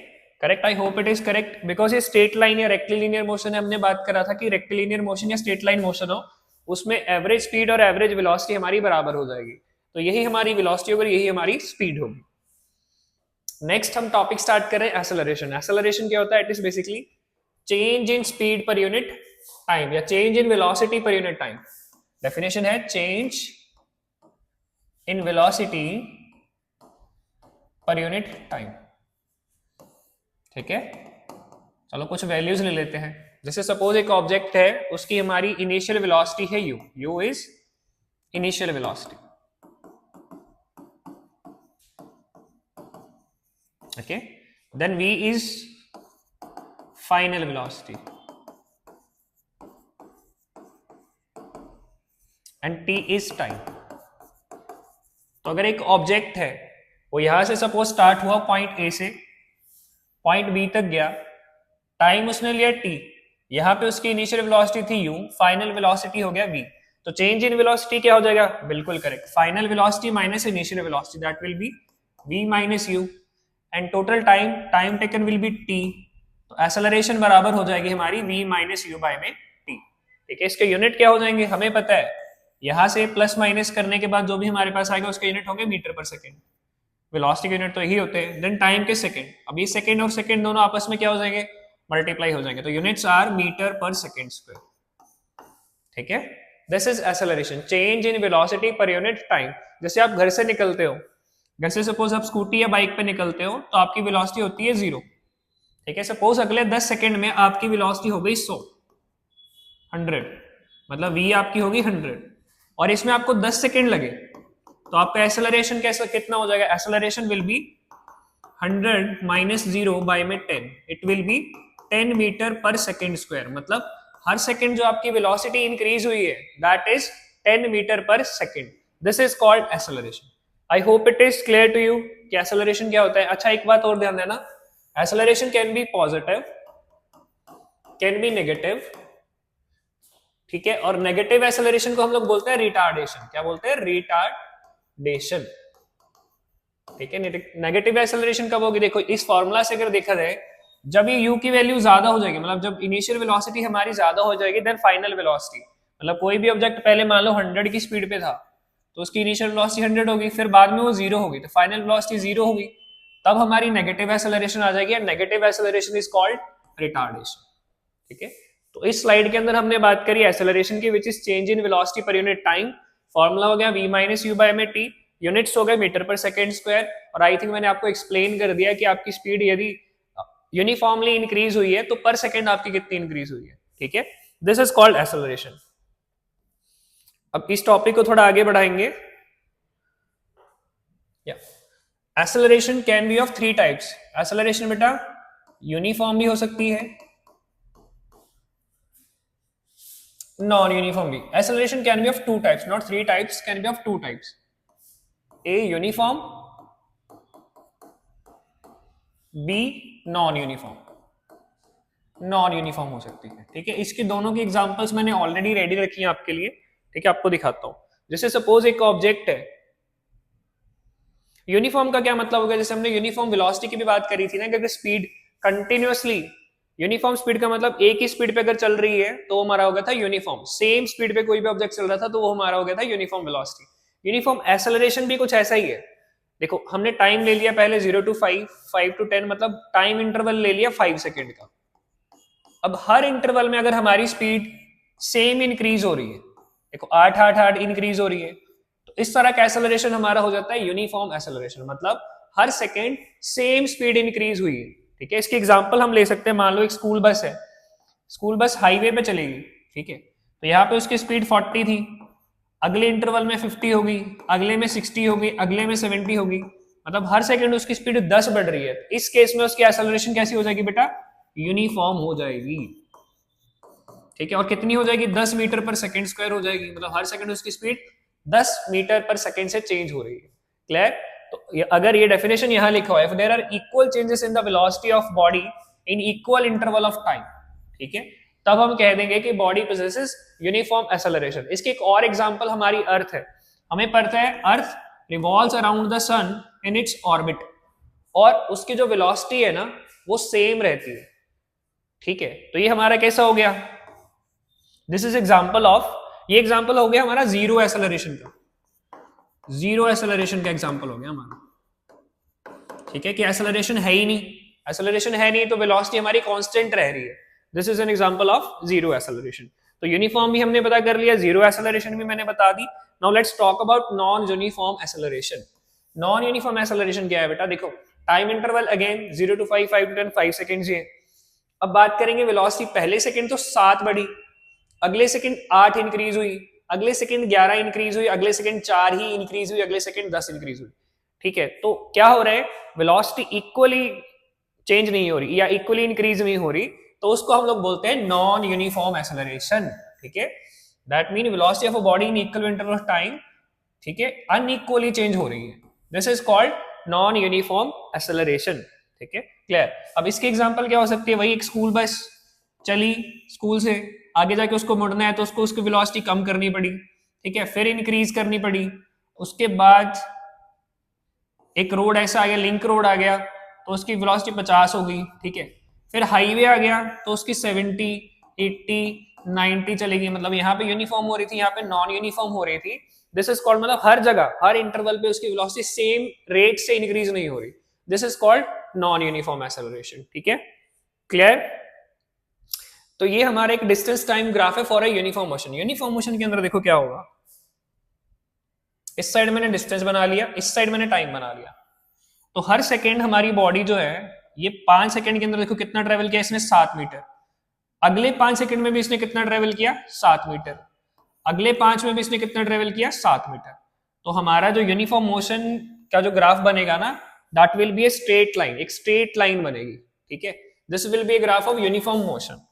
correct, I hope it is correct, because ये स्ट्रेट लाइन या रेक्टिलिनियर मोशन है। हमने बात करा था कि रेक्टिलिनियर मोशन या स्ट्रेट लाइन मोशन हो, उसमें एवरेज स्पीड और एवरेज वेलोसिटी हमारी बराबर हो जाएगी। तो यही हमारी वेलोसिटी होगी, यही हमारी स्पीड होगी। नेक्स्ट हम टॉपिक स्टार्ट कर रहे हैं एक्सेलरेशन। एक्सेलरेशन क्या होता है, it is basically change in speed per unit time या change in velocity per unit time. Definition है change in velocity per unit time. ठीक है, चलो कुछ वैल्यूज ले लेते हैं। जैसे सपोज एक ऑब्जेक्ट है, उसकी हमारी इनिशियल वेलोसिटी है u, u is initial velocity. Okay, then v is final velocity and t is time. तो अगर एक ऑब्जेक्ट है, वो यहां से सपोज स्टार्ट हुआ पॉइंट A से पॉइंट B तक गया, टाइम उसने लिया t, यहां पे उसकी इनिशियल वेलोसिटी थी u, फाइनल वेलोसिटी हो गया v। तो चेंज इन वेलोसिटी क्या हो जाएगा, बिल्कुल correct, final velocity minus initial velocity, that will B v minus u, and total time taken will be t। तो एक्सेलरेशन बराबर हो जाएगी हमारी v माइनस u बाय में t। ठीक है, इसके यूनिट क्या हो जाएंगे हमें पता है, यहां से प्लस माइनस करने के बाद जो भी हमारे पास आएगा उसके यूनिट होंगे मीटर पर सेकेंड। वेलोसिटी के यूनिट तो यही होते हैं। देन टाइम के सेकंड, अब ये सेकंड और सेकंड दोनों आपस में क्या हो जाएंगे, मल्टीप्लाई हो जाएंगे। तो units are metre per second square. ठीक है, this is acceleration, change in velocity per unit time. जैसे आप घर से निकलते हो, घर से सपोज आप स्कूटी या बाइक पे निकलते हो, तो आपकी वेलोसिटी होती है 0। ठीक है, सपोज अगले 10 सेकंड में आपकी वेलोसिटी हो गई 100, मतलब v आपकी होगी 100, और इसमें आपको 10 सेकंड लगे, तो आपका एक्सेलरेशन कैसा कितना हो जाएगा, acceleration will be 100 minus 0 by में 10, it will be 10 metre per second square. मतलब हर सेकंड जो आपकी वेलोसिटी इंक्रीज हुई है, that is 10 metre per second. This is called acceleration. I hope it is clear to you कि एक्सेलरेशन क्या होता है। अच्छा, एक बात और ध्यान देना, acceleration can be positive, can be negative. ठीक है, और नेगेटिव एक्सेलरेशन को हम लोग बोलते हैं रिटार्डेशन। क्या बोलते हैं, रिटार्डेशन। ठीक है, नेगेटिव एक्सेलरेशन कब होगी, देखो इस फॉर्मूला से अगर देखा जाए, जब ये u की वैल्यू ज्यादा हो जाएगी, मतलब जब इनिशियल वेलोसिटी हमारी ज्यादा हो जाएगी, देन फाइनल वेलोसिटी, मतलब कोई भी ऑब्जेक्ट पहले मान लो 100 की स्पीड पे था, तो उसकी इनिशियल वेलोसिटी 100 होगी, फिर बाद में वो 0 होगी, तो फाइनल वेलोसिटी 0 होगी, तब हमारी नेगेटिव एक्सेलरेशन आ जाएगी, and negative acceleration is called retardation. ठीक है, तो इस स्लाइड के अंदर हमने बात करी एक्सेलरेशन की, which is change in velocity per unit time. Formula हो गया v माइनस u बाय में t, यूनिट्स हो गए मीटर पर सेकेंड स्क्वायर, और आई थिंक मैंने आपको एक्सप्लेन कर दिया कि आपकी स्पीड यदि यूनिफॉर्मली इंक्रीज हुई है तो पर सेकेंड आपकी कितनी इंक्रीज हुई है। ठीक है, दिस इज कॉल्ड एक्सेलरेशन। अब इस टॉपिक को थोड़ा आगे बढ़ाएंगे। या acceleration can be of 3 types. Acceleration बेटा यूनिफॉर्म भी हो सकती है, नॉन यूनिफॉर्म भी। Acceleration can be of 2 types, not 3 types, can be of 2 types. A uniform, B non uniform. Non uniform हो सकती है, ठीक है। इसके दोनों की एग्जांपल्स मैंने ऑलरेडी रेडी रखी है आपके लिए, ठीक है। आपको दिखाता हूं। जैसे सपोज एक ऑब्जेक्ट है, यूनिफॉर्म का क्या मतलब होगा, जैसे हमने यूनिफॉर्म वेलोसिटी की भी बात करी थी ना, कि अगर स्पीड कंटिन्यूअसली, यूनिफॉर्म स्पीड का मतलब एक ही स्पीड पे अगर चल रही है तो वो हमारा हो गया था यूनिफॉर्म। सेम स्पीड पे कोई भी ऑब्जेक्ट चल रहा था तो वो हमारा हो गया था यूनिफॉर्म वेलोसिटी। यूनिफॉर्म एक्सेलरेशन भी कुछ ऐसा ही है। देखो हमने टाइम ले लिया पहले 0 to 5, 5 to 10, मतलब टाइम इंटरवल ले लिया 5 सेकेंड का। अब हर इंटरवल में अगर हमारी स्पीड सेम इंक्रीज हो रही है, देखो 8 8 8 इंक्रीज हो रही है, तो इस तरह का एक्सेलरेशन हमारा हो जाता है यूनिफॉर्म एक्सेलरेशन, मतलब हर सेकेंड सेम स्पीड इंक्रीज हुई है, ठीक है। इसकी एग्जांपल हम ले सकते हैं, मान लो एक स्कूल बस है, स्कूल बस हाईवे पे चलेगी, ठीक है। तो यहाँ पे उसकी स्पीड 40 थी, अगले इंटरवल में 50 होगी, अगले में 60 होगी, अगले में 70 होगी, मतलब हर सेकंड उसकी स्पीड 10 बढ़ रही है। इस केस में उसकी एक्सेलरेशन कैसी हो जाएगी बेटा, यूनिफॉर्म हो जाएगी, ठीक है। और कितनी हो जाएगी, 10 मीटर पर सेकंड स्क्वायर हो जाएगी, मतलब हर सेकंड उसकी स्पीड 10 मीटर पर सेकंड से चेंज हो रही है। क्लियर। तो अगर ये डेफिनेशन यहां लिखा है, if there are equal changes in the velocity of body in equal interval of time, ठीक है, तब हम कह देंगे कि बॉडी पोजेसेस यूनिफॉर्म एक्सेलरेशन। इसकी एक और एग्जांपल हमारी अर्थ है। हमें पता है earth revolves around the sun in its orbit, और उसकी जो वेलोसिटी है ना वो सेम रहती है, ठीक है। तो ये हमारा कैसा हो गया, दिस इज एग्जांपल ऑफ, ये एग्जांपल हो गया हमारा जीरो एक्सेलरेशन का, जीरो एक्सेलरेशन का एग्जांपल हो गया हमारा, ठीक है, कि एक्सेलरेशन है ही नहीं, एक्सेलरेशन है नहीं तो वेलोसिटी हमारी कांस्टेंट रह रही है। This is an example of zero acceleration. तो यूनिफॉर्म भी हमने पता कर लिया, जीरो एक्सेलरेशन भी मैंने बता दी। Now let's talk about non uniform acceleration. Non uniform acceleration क्या है बेटा, देखो time interval again 0 to 5, 5 to 10, 5 seconds है। अब बात करेंगे वेलोसिटी, पहले सेकंड तो 7 बढ़ी, अगले सेकंड 8 इंक्रीज हुई, अगले सेकंड 11 इंक्रीज हुई, अगले सेकंड 4 ही इंक्रीज हुई, अगले सेकंड 10 इंक्रीज हुई, ठीक है। तो क्या हो रहा है, वेलोसिटी इक्वली चेंज नहीं हो रही या इक्वली इंक्रीज नहीं हो रही, तो उसको हम लोग बोलते हैं नॉन यूनिफॉर्म एक्सेलरेशन, ठीक है। That mean velocity of a body in equal interval of time, ठीक है, अनइक्वली चेंज हो रही है। This is called non uniform acceleration, ठीक है। क्लियर। अब इसकी एग्जांपल क्या हो सकती है, वही एक स्कूल बस चली, स्कूल से आगे जाके उसको मुड़ना है तो उसको उसकी वेलोसिटी कम करनी पड़ी, ठीक है, फिर इंक्रीज करनी पड़ी। उसके बाद एक रोड ऐसा आ गया, लिंक रोड आ गया, तो उसकी वेलोसिटी 50 हो गई, ठीक है। फिर हाईवे आ गया तो उसकी 70, 80, 90 चलेगी, मतलब यहाँ पे यूनिफॉर्म हो रही थी, यहाँ पे नॉन यूनिफॉर्म हो रही थी। दिस इज कॉल्ड, मतलब हर जगह हर इंटरवल पे उसकी वेलोसिटी सेम रेट से इंक्रीज नहीं हो रही, this is called non uniform acceleration, ठीक है। क्लियर। तो ये हमारा एक डिस्टेंस टाइम ग्राफ है for a uniform motion. Uniform motion के अंदर देखो क्या होगा, इस साइड मैंने डिस्टेंस बना लिया, इस साइड मैंने टाइम बना लिया। तो हर सेकेंड हमारी बॉडी जो है ये 5 सेकेंड के अंदर देखो कितना ट्रेवल किया इसने, 7 मीटर। अगले 5 सेकेंड में भी इसने कितना ट्रेवल किया, 7 मीटर। अगले 5 में भी इसने कितना ट्रेवल किया, 7 मीटर। तो हमारा जो यूनिफॉर्म मोशन का जो ग्राफ बनेगा ना, that will be a straight line, एक स्ट्रेट लाइन बनेगी, ठीक है। This will be a graph of uniform motion.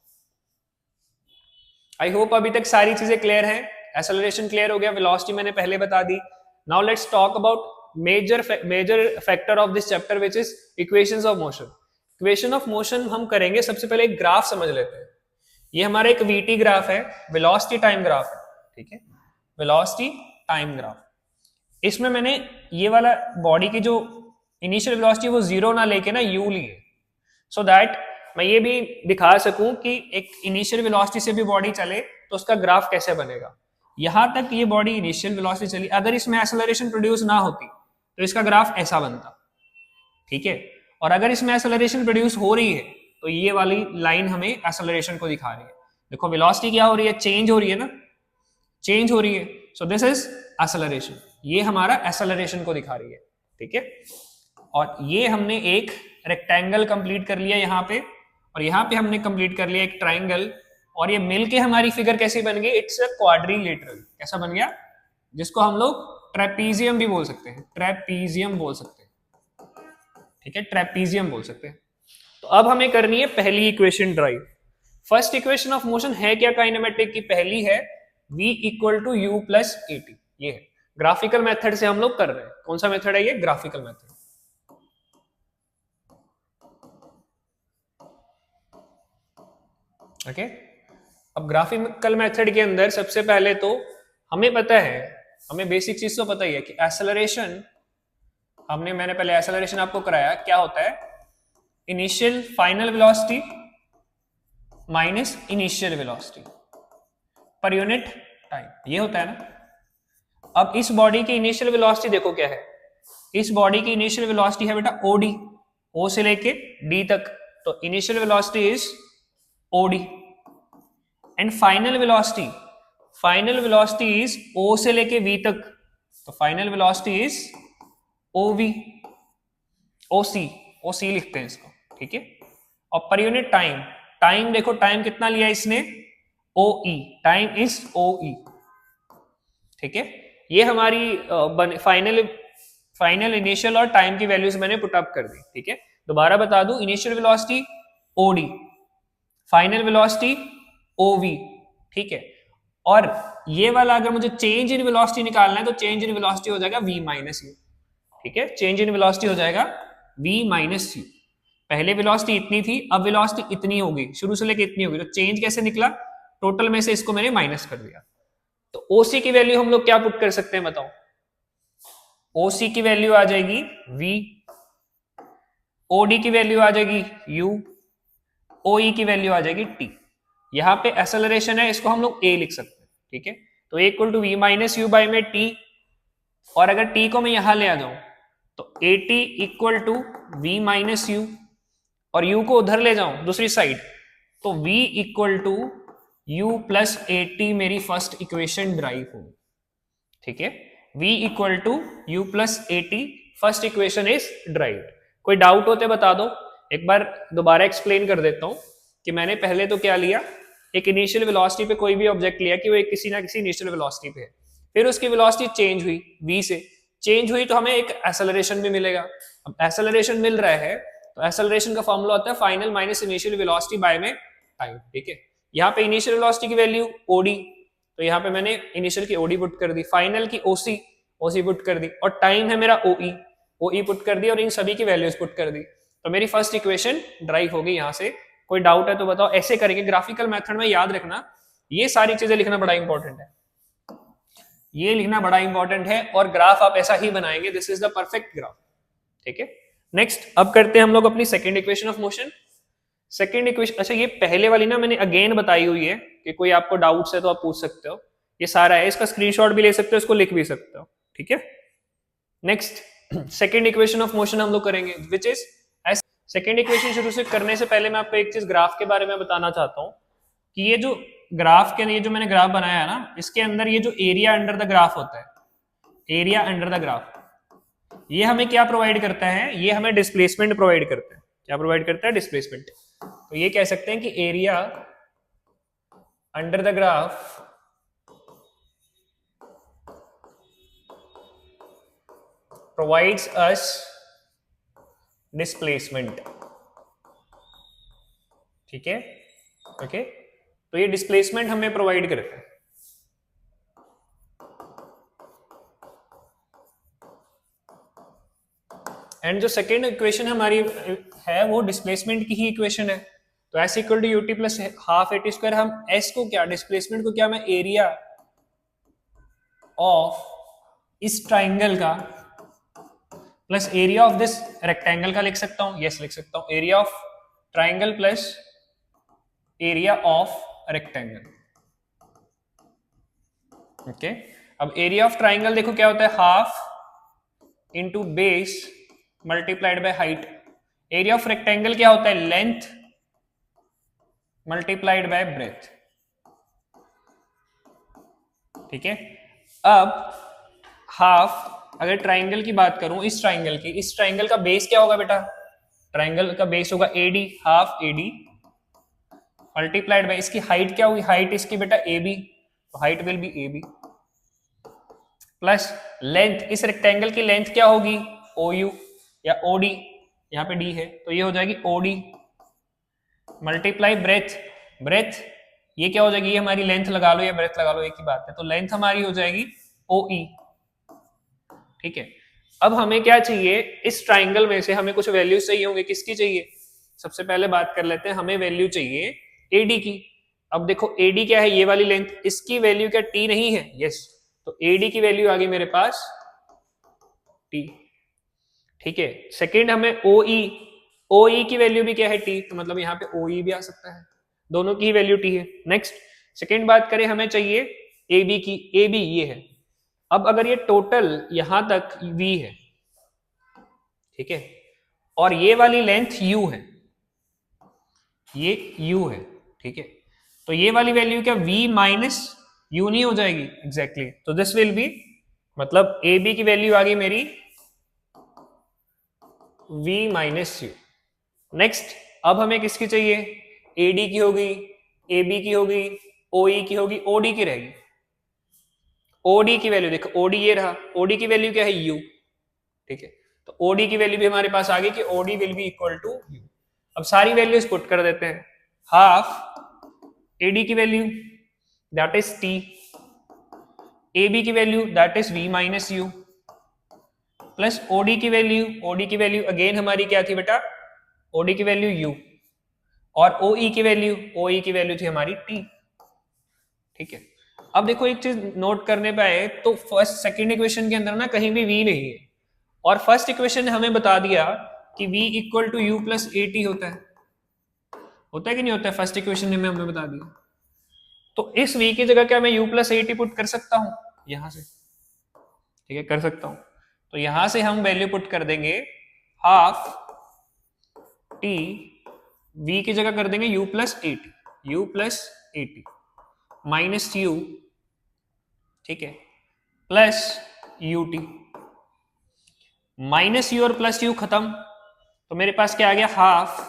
I hope अभी तक सारी चीजें क्लियर है। एक्सेलरेशन क्लियर हो गया, वेलोसिटी मैंने पहले बता दी। Now let's talk about major factor of this chapter which is equations of motion. Equation of motion हम करेंगे, सबसे पहले एक ग्राफ समझ लेते हैं। ये हमारा एक वीटी ग्राफ है, वेलोसिटी टाइम ग्राफ है, ठीक है, वेलोसिटी टाइम ग्राफ। इसमें मैंने ये वाला बॉडी की जो इनिशियल वेलोसिटी वो 0 ना लेके ना यू लिए, सो दैट मैं ये भी दिखा सकूं कि एक इनिशियल वेलोसिटी से भी बॉडी चले तो उसका ग्राफ कैसे बनेगा। यहां तक ये बॉडी इनिशियल वेलोसिटी चली, अगर इसमें एक्सेलरेशन प्रोड्यूस ना होती तो इसका ग्राफ ऐसा बनता, ठीक है। और अगर इसमें एक्सेलरेशन प्रोड्यूस हो रही है तो ये वाली लाइन हमें एक्सेलरेशन को दिखा रही है। देखो वेलोसिटी क्या हो रही है, चेंज हो रही है ना, चेंज हो रही है, सो दिस इज एक्सेलरेशन। ये हमारा एक्सेलरेशन को दिखा रही है, ठीक है। और ये हमने एक रेक्टेंगल कंप्लीट कर लिया यहाँ पे, और यहाँ पे हमने कंप्लीट कर लिया एक ट्राइंगल, और ये मिलके हमारी फिगर कैसी बन गई, इट्स अ क्वाड्रिलेटरल। कैसा बन गया, जिसको हम लोग ट्रेपीजियम भी बोल सकते हैं, ट्रेपीजियम बोल सकते हैं, ठीक है, ट्रेपीजियम बोल सकते हैं। तो अब हमें करनी है पहली equation derive. First equation of motion है क्या काइनेमेटिक की? पहली है v equal to u plus a t. ये है ग्राफिकल मेथड से हम लोग कर रहे हैं। कौन सा मेथड है ये? Graphical method. ओके, अब ग्राफिकल मेथड के अंदर सबसे पहले तो हमें पता है, हमें बेसिक चीज तो पता ही है कि एक्सेलरेशन, मैंने पहले एक्सेलरेशन आपको कराया, क्या होता है? Initial final velocity minus initial velocity per unit time, ये होता है ना। अब इस बॉडी की इनिशियल वेलोसिटी देखो क्या है। इस बॉडी की इनिशियल वेलोसिटी है बेटा ओडी, ओ से लेके डी तक, तो initial velocity is OD and final velocity is O से लेके वी तक, तो फाइनल वेलोसिटी इज ओवी, ओसी, ओसी लिखते हैं इसको, ठीक है। और पर यूनिट टाइम देखो, टाइम कितना लिया इसने? ओ ई, टाइम इज ओ ई, ठीक है। ये हमारी फाइनल इनिशियल और टाइम की वैल्यूज मैंने पुट अप कर दी, ठीक है। दोबारा बता दूं, initial velocity OD, final velocity OV, ठीक है। और ये वाला अगर मुझे चेंज इन वेलोसिटी निकालना है तो चेंज इन वेलोसिटी हो जाएगा v माइनस यू, ठीक है। चेंज इन वेलोसिटी हो जाएगा v माइनस यू। पहले वेलोसिटी इतनी थी, अब वेलोसिटी इतनी होगी, शुरू से लेके इतनी होगी, तो चेंज कैसे निकला? टोटल में से इसको मैंने माइनस कर दिया। तो ओसी की वैल्यू हम लोग क्या पुट कर सकते हैं बताओ? ओसी की वैल्यू आ जाएगी v, ओडी की वैल्यू आ जाएगी u, ओई की वैल्यू आ जाएगी t। यहां पे एक्सेलरेशन है, इसको हम लोग a लिख सकते हैं, ठीक है। तो a equal to v minus u by में t, और अगर t को मैं यहां ले आ जाऊं तो a t equal to v minus u, और u को उधर ले जाऊं दूसरी साइड तो v equal to u plus a t मेरी फर्स्ट इक्वेशन ड्राइव होगी, ठीक है। v equal to u plus a t first equation is derive. कोई डाउट होते बता दो, एक बार दोबारा एक्सप्लेन कर देता हूं कि मैंने पहले तो क्या लिया, एक इनिशियल वेलोसिटी पे कोई भी ऑब्जेक्ट लिया कि वो एक किसी ना किसी इनिशियल वेलोसिटी पे है, फिर उसकी वेलोसिटी चेंज हुई, v से चेंज हुई तो हमें एक एक्सेलरेशन भी मिलेगा। अब एक्सेलरेशन मिल रहा है तो एक्सेलरेशन का फॉर्मूला होता है final minus initial velocity bye में टाइम, ठीक है। यहाँ पे इनिशियल वेलोसिटी की वैल्यू ओडी, तो यहाँ पे मैंने इनिशियल की ओडी पुट कर दी, फाइनल की ओसी, ओसी पुट कर दी, और टाइम है मेरा ओई, ओई पुट कर दी, और इन सभी की वैल्यूज पुट कर दी, तो मेरी फर्स्ट इक्वेशन ड्राइव होगी यहाँ से। कोई डाउट है तो बताओ। ऐसे करके ग्राफिकल मेथड में याद रखना, ये सारी चीजें लिखना बड़ा इंपॉर्टेंट है, ये लिखना बड़ा इंपॉर्टेंट है, और ग्राफ आप ऐसा ही बनाएंगे, this is the perfect graph, ठीक है। नेक्स्ट अब करते हैं हम लोग अपनी second equation of motion. Second equation, अच्छा ये पहले वाली ना मैंने अगेन बताई हुई है कि कोई आपको डाउट्स है तो आप पूछ सकते हो, ये सारा है, इसका स्क्रीनशॉट भी ले सकते हो, इसको लिख भी सकते हो, ठीक है। Next second equation of motion हम लोग करेंगे, which is S. Second equation शुरू से करने से पहले मैं आपको एक चीज ग्राफ के बारे में बताना चाहता हूं कि ये जो ग्राफ के लिए जो मैंने ग्राफ बनाया है ना, इसके अंदर ये जो एरिया अंडर द ग्राफ होता है, एरिया अंडर द ग्राफ, ये हमें क्या प्रोवाइड करता है? ये हमें डिस्प्लेसमेंट प्रोवाइड करता है। क्या प्रोवाइड करता है? डिस्प्लेसमेंट। तो ये कह सकते हैं कि area under the graph provides us displacement, ठीक है, ओके। तो ये डिस्प्लेसमेंट हमें प्रोवाइड करता है। एंड जो सेकेंड इक्वेशन हमारी है वो डिस्प्लेसमेंट की ही इक्वेशन है। तो s equal to ut plus half a t square, हम एस को क्या, डिस्प्लेसमेंट को क्या मैं एरिया ऑफ इस ट्राइंगल का plus area of this rectangle का लिख सकता हूं, यस लिख सकता हूं, area of triangle plus area of rectangle, okay. अब एरिया ऑफ ट्राइंगल देखो क्या होता है, half into base multiplied by height. Area of rectangle क्या होता है, लेंथ मल्टीप्लाइड बाय ब्रेथ, ठीक है। अब हाफ, अगर ट्राइंगल की बात करूं, इस ट्राइंगल की, इस ट्राइंगल का बेस क्या होगा बेटा, ट्राइंगल का बेस होगा AD, half AD multiplied by इसकी हाइट क्या हुई, हाइट इसकी बेटा ए बी, तो height will be A B plus length, इस रेक्टेंगल की लेंथ क्या होगी, ओ यू या ओ डी, यहाँ पे डी है तो ये हो जाएगी O D multiply breadth, breadth ये क्या हो जाएगी, ये हमारी लेंथ लगा लो या ब्रेथ लगा लो एक ही बात है, तो लेंथ हमारी हो जाएगी ओ ई। ठीक है, अब हमें क्या चाहिए, इस ट्राइंगल में से हमें कुछ वैल्यूज चाहिए होंगे, किसकी चाहिए, सबसे पहले बात कर लेते हैं, हमें वैल्यू चाहिए एडी की। अब देखो एडी क्या है, ये वाली लेंथ, इसकी वैल्यू क्या टी नहीं है, यस, तो एडी की वैल्यू आ गई मेरे पास टी। ठीक है, सेकेंड हमें ओ ई की वैल्यू भी क्या है टी, तो मतलब यहाँ पे ओ ई भी आ सकता है, दोनों की ही वैल्यू टी है। नेक्स्ट सेकेंड बात करें, हमें चाहिए ए बी की, ए बी ये है, अब अगर ये टोटल यहां तक v है, ठीक है, और ये वाली लेंथ u है, ये u है, ठीक है, तो ये वाली वैल्यू क्या v माइनस u नहीं हो जाएगी, एग्जैक्टली तो दिस विल बी, मतलब ए बी की वैल्यू आ गई मेरी v माइनस यू। नेक्स्ट अब हमें किसकी चाहिए, ए डी की होगी, ए बी की होगी, ओ ई की होगी, ओ डी की रहेगी। ओडी की वैल्यू देखो, ओडी ये रहा, ओडी की वैल्यू क्या है यू, ठीक है, तो ओडी की वैल्यू भी हमारे पास आ गई कि OD will be equal to U. अब सारी वैल्यूज पुट कर देते हैं, हाफ एडी की value that is T, A B की value that is V minus U, plus OD की वैल्यू, ओडी की वैल्यू अगेन हमारी क्या थी बेटा, ओडी की वैल्यू यू, और ओ ई की वैल्यू, ओ ई की वैल्यू थी हमारी टी। ठीक है, अब देखो एक चीज नोट करने पे आए तो फर्स्ट सेकंड इक्वेशन के अंदर ना कहीं भी v नहीं है, और फर्स्ट इक्वेशन ने हमें बता दिया कि v equal to u plus a t होता है कि नहीं होता है, फर्स्ट इक्वेशन ने हमें बता दिया, तो इस v की जगह क्या मैं u plus a T put कर सकता हूं यहां से, ठीक है कर सकता हूं, तो यहां से हम वैल्यू पुट कर देंगे हाफ टी, v की जगह कर देंगे u plus a T, you plus a T minus you, ठीक है, plus U T, minus u और प्लस यू खत्म, तो मेरे पास क्या आ गया, हाफ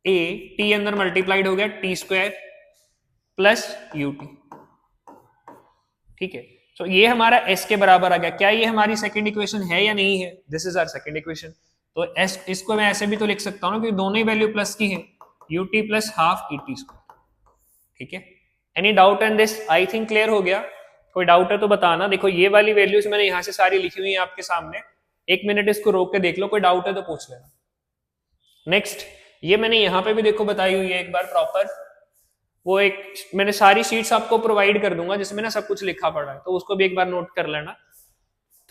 ए टी अंदर मल्टीप्लाइड हो गया T square plus U T. ठीक है, तो ये हमारा एस के बराबर आ गया, क्या ये हमारी सेकंड इक्वेशन है या नहीं है, this is our second equation, तो एस इसको मैं ऐसे भी तो लिख सकता हूं ना कि दोनों ही वैल्यू प्लस की है, U T plus half E T square. ठीक है, any doubt in this, I think clear हो गया, कोई डाउट है तो बताना। देखो ये वाली वैल्यूज मैंने यहां से सारी लिखी हुई है आपके सामने, एक मिनट इसको रोक के देख लो, कोई डाउट है तो पूछ लेना। नेक्स्ट ये मैंने यहाँ पे भी देखो बताई हुई है एक बार प्रॉपर, वो एक मैंने सारी शीट्स आपको प्रोवाइड कर दूंगा जिसमें ना सब कुछ लिखा पड़ा है, तो उसको भी एक बार नोट कर लेना।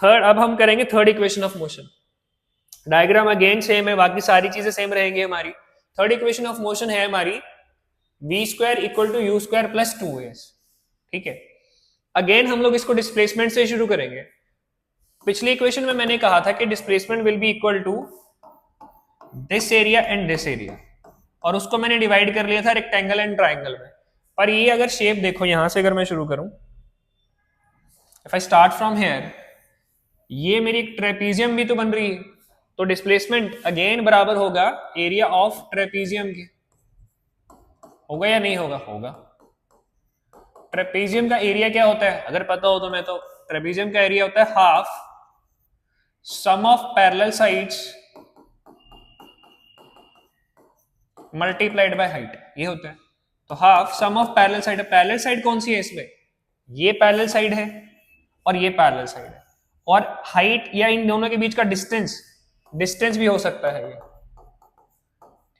थर्ड, अब हम करेंगे third equation of motion, diagram again same है, बाकी सारी चीजें सेम रहेंगी हमारी। थर्ड इक्वेशन ऑफ मोशन है हमारी v square equal to u square plus two s. ठीक है, अगेन हम लोग इसको डिस्प्लेसमेंट से शुरू करेंगे। पिछली इक्वेशन में मैंने कहा था कि displacement will be equal to this area and this area, और उसको मैंने डिवाइड कर लिया था रेक्टेंगल एंड ट्राइंगल में। पर ये अगर शेप देखो, यहां से अगर मैं शुरू करूं, if I start from here, ये मेरी ट्रेपीजियम भी तो बन रही है, तो डिस्प्लेसमेंट अगेन बराबर होगा एरिया ऑफ ट्रेपीजियम के, होगा या नहीं होगा, होगा। ट्रेपीजियम का एरिया क्या होता है अगर पता हो तो, मैं तो ट्रेपीजियम का एरिया होता है half sum of parallel sides multiplied by height, ये होता है। तो half sum of parallel side, parallel side कौन सी है इसमें, ये पैरेलल साइड है और ये पैरेलल साइड है, और हाइट या इन दोनों के बीच का डिस्टेंस, डिस्टेंस भी हो सकता है ये।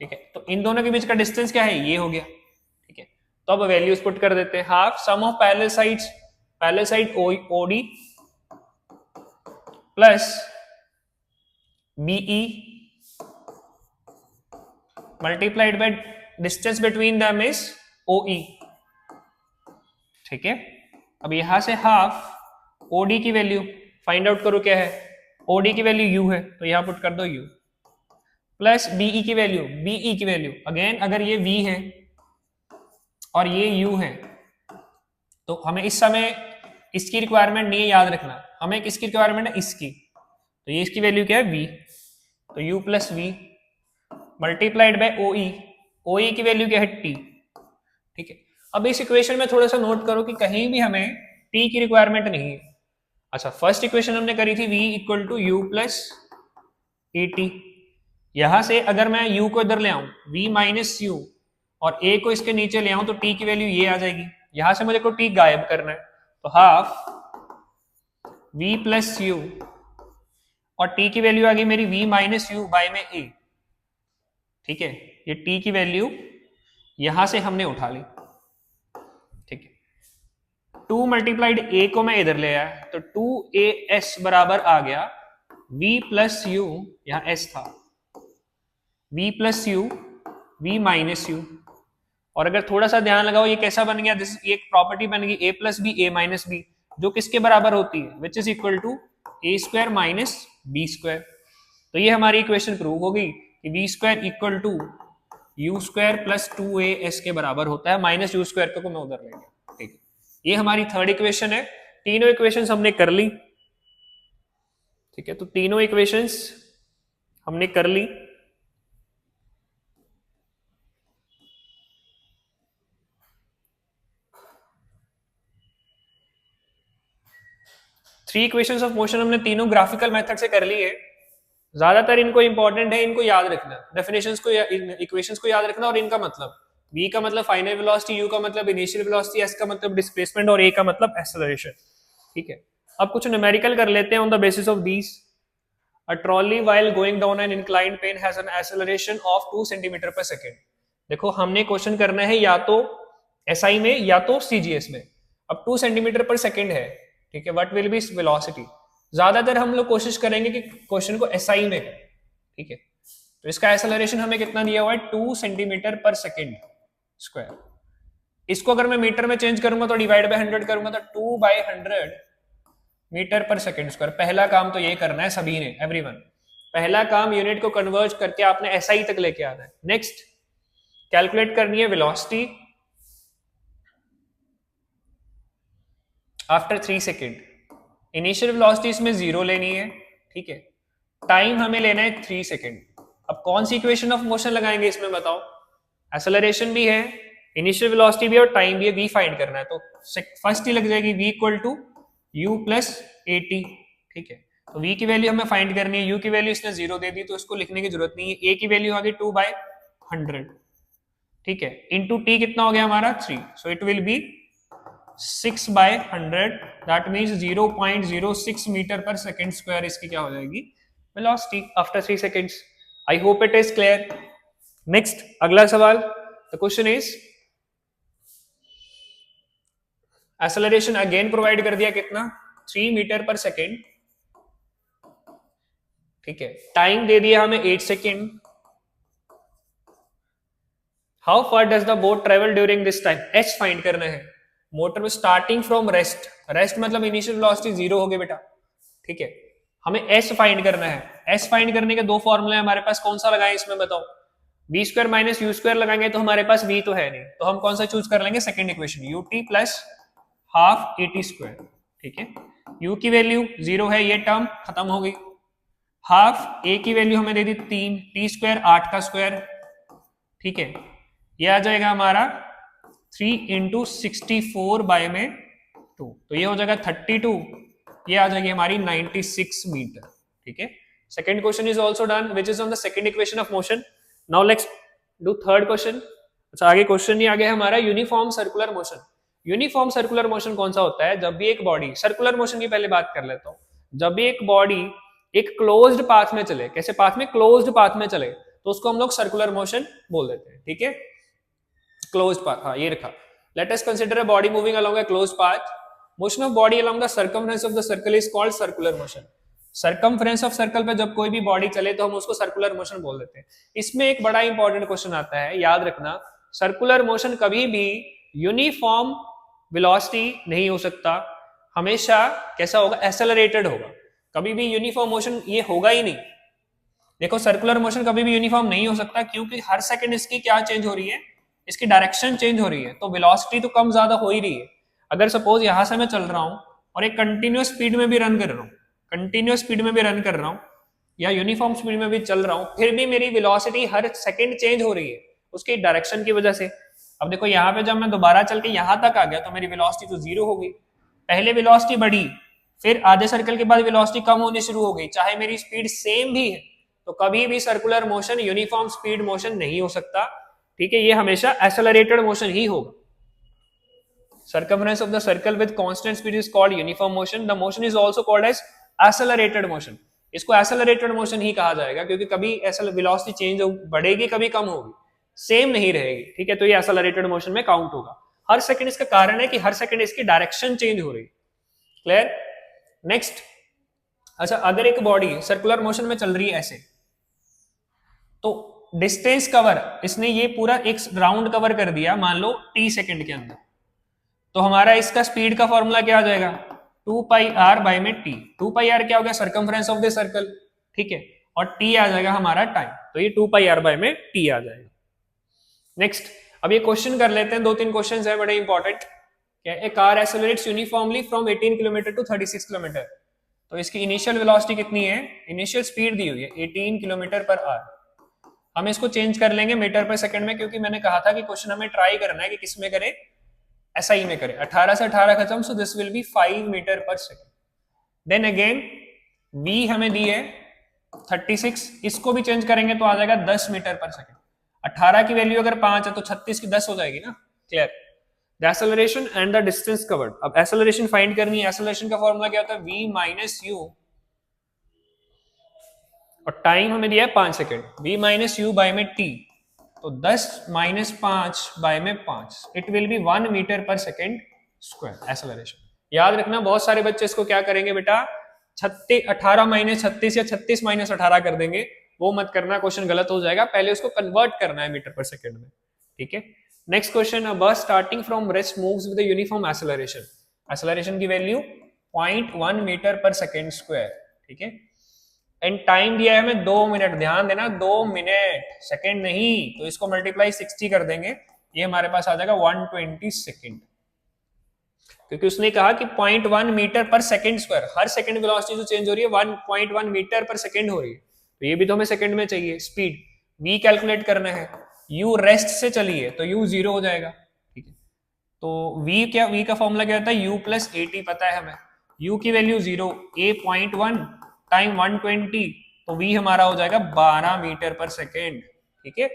ठीक है, तो इन दोनों के बीच का डिस्टेंस क्या है, ये हो गया। ठीक है, तो अब वैल्यूज पुट कर देते हैं, half sum of parallel sides, parallel side OD plus BE multiplied by distance between them is OE. ठीक है, अब यहां से हाफ ओडी की वैल्यू फाइंड आउट करो क्या है, ओडी की वैल्यू यू है तो यहां पुट कर दो यू, प्लस बीई की वैल्यू, बीई की वैल्यू अगेन अगर ये v है और ये u है, तो हमें इस समय इसकी रिक्वायरमेंट नहीं है, याद रखना हमें किसकी रिक्वायरमेंट है, इसकी, तो ये इसकी वैल्यू क्या है v, तो u plus v multiplied by OE, OE की वैल्यू क्या है t। ठीक है, अब इस इक्वेशन में थोड़ा सा नोट करो कि कहीं भी हमें t की रिक्वायरमेंट नहीं है, अच्छा, फर्स्ट इक्वेशन हमने करी थी v equal to u plus a t. यहां से अगर मैं u को इधर ले आऊं v माइनस यू और a को इसके नीचे ले आऊं तो t की वैल्यू ये आ जाएगी। यहां से मुझे को t गायब करना है तो हाफ v प्लस यू और t की वैल्यू आ गई मेरी v माइनस यू बाय में a। ठीक है, ये t की वैल्यू यहां से हमने उठा ली। ठीक है, 2 मल्टीप्लाइड a को मैं इधर ले आया तो 2as बराबर आ गया v प्लस यू, यहां s था, v plus you v minus u. और अगर थोड़ा सा ध्यान लगाओ ये कैसा बन गया, दिस ये एक प्रॉपर्टी बन गई a plus b a minus b, जो किसके बराबर होती है, which is equal to a square minus b square. तो ये हमारी इक्वेशन प्रूव हो गई कि v square equal to u square plus 2as के बराबर होता है, माइनस यू स्क्वायर को मैं उधर ले गया। ठीक है, ये हमारी थर्ड इक्वेशन है। तीनों इक्वेशंस हमने कर ली। ठीक है, तो तीनों इक्वेशंस हमने कर ली। थ्री इक्वेशंस ऑफ मोशन हमने तीनों ग्राफिकल मेथड से कर ली है। ज्यादातर इनको इंपॉर्टेंट है, इनको याद रखना, डेफिनेशंस को, इक्वेशंस को याद रखना और इनका मतलब। v का मतलब फाइनल वेलोसिटी, u का मतलब इनिशियल वेलोसिटी, s का मतलब डिस्प्लेसमेंट और a का मतलब एक्सेलरेशन। ठीक है, अब कुछ न्यूमेरिकल कर लेते हैं on the basis of these. A trolley while going down an inclined plane has an acceleration of 2 centimetre per second. देखो हमने क्वेश्चन करना है या तो SI में या तो CGS में। अब 2 सेंटीमीटर पर सेकंड है, ठीक है, व्हाट विल बी वेलोसिटी। ज्यादातर हम लोग कोशिश करेंगे कि क्वेश्चन को SI में करें। ठीक है, तो इसका एक्सेलरेशन हमें कितना दिया हुआ है, 2 सेंटीमीटर पर सेकंड स्क्वायर। इसको अगर मैं मीटर में चेंज करूंगा तो डिवाइड बाय 100 करूंगा तो 2/100 मीटर पर सेकंड स्क्वायर। पहला काम तो ये करना है सभी ने, एवरीवन। पहला काम यूनिट को कन्वर्ज करके आपने SI तक लेके आना है। नेक्स्ट कैलकुलेट करनी है velocity after 3 second. Initial velocity इसमें 0 लेनी है। ठीक है, टाइम हमें लेना है 3 सेकेंड। अब कौन सी इक्वेशन ऑफ मोशन लगाएंगे इसमें बताओ। एक्सेलरेशन भी है, इनिशियल वेलोसिटी भी है और टाइम भी है, v फाइंड करना है। तो फर्स्ट ही लग जाएगी v equal to u plus a t. ठीक है, तो v की वैल्यू हमें फाइंड करनी है, u की वैल्यू इसने 0 दे दी तो इसको लिखने की जरूरत नहीं है। a की वैल्यू आ गई 2/100। ठीक है, इंटू t कितना हो गया हमारा 3, so it will be 6/100, that means 0.06 metre per second square इसकी क्या हो जाएगी, velocity after 3 seconds. I hope it is clear. Next अगला सवाल, the question is acceleration again provide कर दिया कितना, 3 मीटर पर सेकंड। ठीक है, टाइम दे दिया हमें 8 second. How far does the boat travel during this time, h find करना है। मोटर में स्टार्टिंग फ्रॉम रेस्ट, रेस्ट मतलब इनिशियल वेलोसिटी 0 हो गई बेटा। ठीक है, हमें s फाइंड करना है। s फाइंड करने के दो फॉर्मूले हमारे पास, कौन सा लगाएं इसमें बताओ। v square minus you square लगाएंगे तो हमारे पास v तो है नहीं, तो हम कौन सा चूज कर लेंगे, second equation, ut plus half at square. ठीक है, u की वैल्यू 0 है, ये टर्म खत्म हो गई। हाफ a की वैल्यू हमें दे दी 3, t स्क्वायर 8 का स्क्वायर। ठीक है, ये आ जाएगा हमारा 3 इंटू 64 बाय में 2, तो ये हो जाएगा 32, ये आ जाएगी हमारी 96 मीटर। ठीक है, second question is also done which is on the second equation of motion. Now let's do third question. अच्छा, आगे क्वेश्चन ये आ गया हमारा uniform circular motion. Uniform circular motion कौन सा होता है, जब भी एक बॉडी, सर्कुलर मोशन की पहले बात कर लेता हूं, जब भी एक बॉडी एक क्लोज्ड पाथ में चले, कैसे पाथ में, क्लोज्ड पाथ में चले, तो उसको हम लोग सर्कुलर मोशन बोल देते हैं। ठीक है, क्लोज्ड पाथ, हाँ ये रखा। Let us consider a body moving along a closed path. Motion of body along the circumference of the circle is called circular motion. Circumference of circle पे जब कोई भी बॉडी चले तो हम उसको सर्कुलर मोशन बोल देते हैं। इसमें एक बड़ा इंपॉर्टेंट क्वेश्चन आता है, याद रखना, सर्कुलर मोशन कभी भी यूनिफॉर्म वेलोसिटी नहीं हो सकता, हमेशा कैसा होगा, एक्सेलरेटेड होगा। कभी भी यूनिफॉर्म मोशन ये होगा ही नहीं। देखो सर्कुलर मोशन कभी भी यूनिफॉर्म नहीं हो सकता, क्योंकि हर सेकंड इसकी क्या चेंज हो रही है, इसकी डायरेक्शन चेंज हो रही है, तो वेलोसिटी तो कम ज्यादा हो ही रही है। अगर सपोज यहां से मैं चल रहा हूं और एक कंटिन्यूअस स्पीड में भी रन कर रहा हूं, कंटिन्यूअस स्पीड में भी रन कर रहा हूं या यूनिफॉर्म स्पीड में भी चल रहा हूं, फिर भी मेरी वेलोसिटी हर सेकंड चेंज हो रही है उसकी डायरेक्शन की वजह से। अब देखो यहाँ पे जब मैं दोबारा चल के यहां तक आ गया तो मेरी वेलोसिटी तो 0 हो गई। पहले वेलोसिटी बढ़ी, फिर आधे सर्कल के बाद वेलोसिटी कम होनी शुरू हो गई, चाहे मेरी स्पीड सेम भी है, तो कभी भी circular motion uniform speed motion नहीं हो सकता, ठीक है, ये हमेशा एक्सेलरेटेड मोशन ही होगा. Circumference of the circle with constant speed is called uniform motion. The motion is also called as accelerated motion. इसको accelerated motion ही कहा जाएगा, क्योंकि कभी ऐसा वेलोसिटी चेंज बढ़ेगी, कभी कम होगी, सेम नहीं रहेगी, ठीक है, तो ये accelerated motion में काउंट होगा. हर सेकंड इसका कारण है कि हर सेकंड इसकी डायरेक्शन चेंज हो रही है. क्लियर? नेक्स्ट, अच्छा, अगर एक बॉडी सर्कुलर मोशन में चल रही है ऐसे, तो डिस्टेंस कवर इसने ये पूरा एक राउंड कवर कर दिया, मान लो t सेकंड के अंदर, तो हमारा इसका स्पीड का फॉर्मूला क्या आ जाएगा, 2 पाई आर बाई में टी. 2 पाई आर क्या हो गया, सर्कमफ्रेंस ऑफ द सर्कल, ठीक है, और टी आ जाएगा हमारा टाइम, तो ये 2 पाई आर बाई में टी आ जाएगा. नेक्स्ट, अब ये क्वेश्चन कर लेते हैं, 2-3 क्वेश्चंस है बड़े इंपॉर्टेंट. क्या, a car accelerates uniformly from 18 kilometre to 36 kilometre. तो इसकी इनिशियल वेलोसिटी कितनी है, इनिशियल स्पीड दी हुई है 18 किलोमीटर पर आवर. हम इसको चेंज कर लेंगे मीटर पर सेकंड में, क्योंकि मैंने कहा था कि क्वेश्चन हमें ट्राई करना है कि किस में करें, SI में करें. 18 से 18 खत्म, so this will be 5 metre per second. Then again V हमें दी है 36, इसको भी चेंज करेंगे तो आ जाएगा 10 मीटर पर सेकंड. 18 की वैल्यू अगर 5 है तो 36 की 10 हो जाएगी ना. Clear? The acceleration and the distance covered. अब एक्सेलरेशन फाइंड करनी है. एक्सेलरेशन का फॉर्मूला क्या होता है, V माइनस यू, और टाइम हमें दिया है 5 second. V minus u by में t, तो 10 माइनस 5 बाय में 5, it will be 1 metre per second square acceleration. याद रखना, बहुत सारे बच्चे इसको क्या करेंगे बेटा, 18 माइनस 36 या 36 माइनस 18 कर देंगे. वो मत करना, क्वेश्चन गलत हो जाएगा. पहले उसको कन्वर्ट करना है मीटर पर सेकेंड में, ठीक है. नेक्स्ट क्वेश्चन, अ बस starting from rest moves with uniform acceleration. Acceleration की value 0.1 metre per second square, ठीक है. एंड टाइम दिया है हमें 2 मिनट. ध्यान देना, 2 मिनट, सेकंड नहीं. तो इसको मल्टीप्लाई 60 कर देंगे, ये हमारे पास आ जाएगा 120 सेकंड, क्योंकि उसने कहा कि 0.1 मीटर पर सेकंड स्क्वायर. हर सेकंड वेलोसिटी जो चेंज हो रही है 1.1 मीटर पर सेकंड हो रही है, तो ये भी तो हमें सेकंड में चाहिए. स्पीड v कैलकुलेट करना है, u रेस्ट से चली है तो u 0 हो जाएगा, ठीक है. तो v का फॉर्मूला क्या होता है, u प्लस at पता है हमें. u की वैल्यू 0, a 0.1 टाइम 120, तो v हमारा हो जाएगा 12 मीटर पर सेकेंड, ठीक है.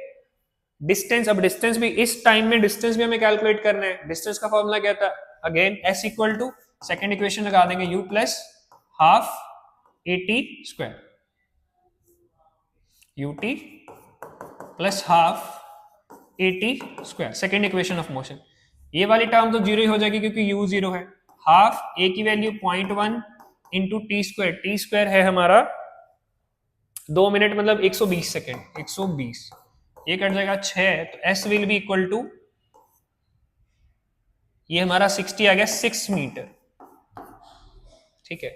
डिस्टेंस, अब डिस्टेंस भी इस टाइम में डिस्टेंस भी हमें कैलकुलेट करना है. डिस्टेंस का फॉर्मूला क्या था, again s equal to second equation लगा देंगे, u plus half at square, ut plus half at square, second equation of motion. ये वाली टर्म तो जीरो ही हो जाएगी क्योंकि u जीरो है. हाफ a की value 0.1 into T square, T square है हमारा 2 मिनट मतलब 120 सेकेंड, 120, ये कट जाएगा 6, तो s will be equal to, ये हमारा 60 आ गया 6 मीटर, ठीक है.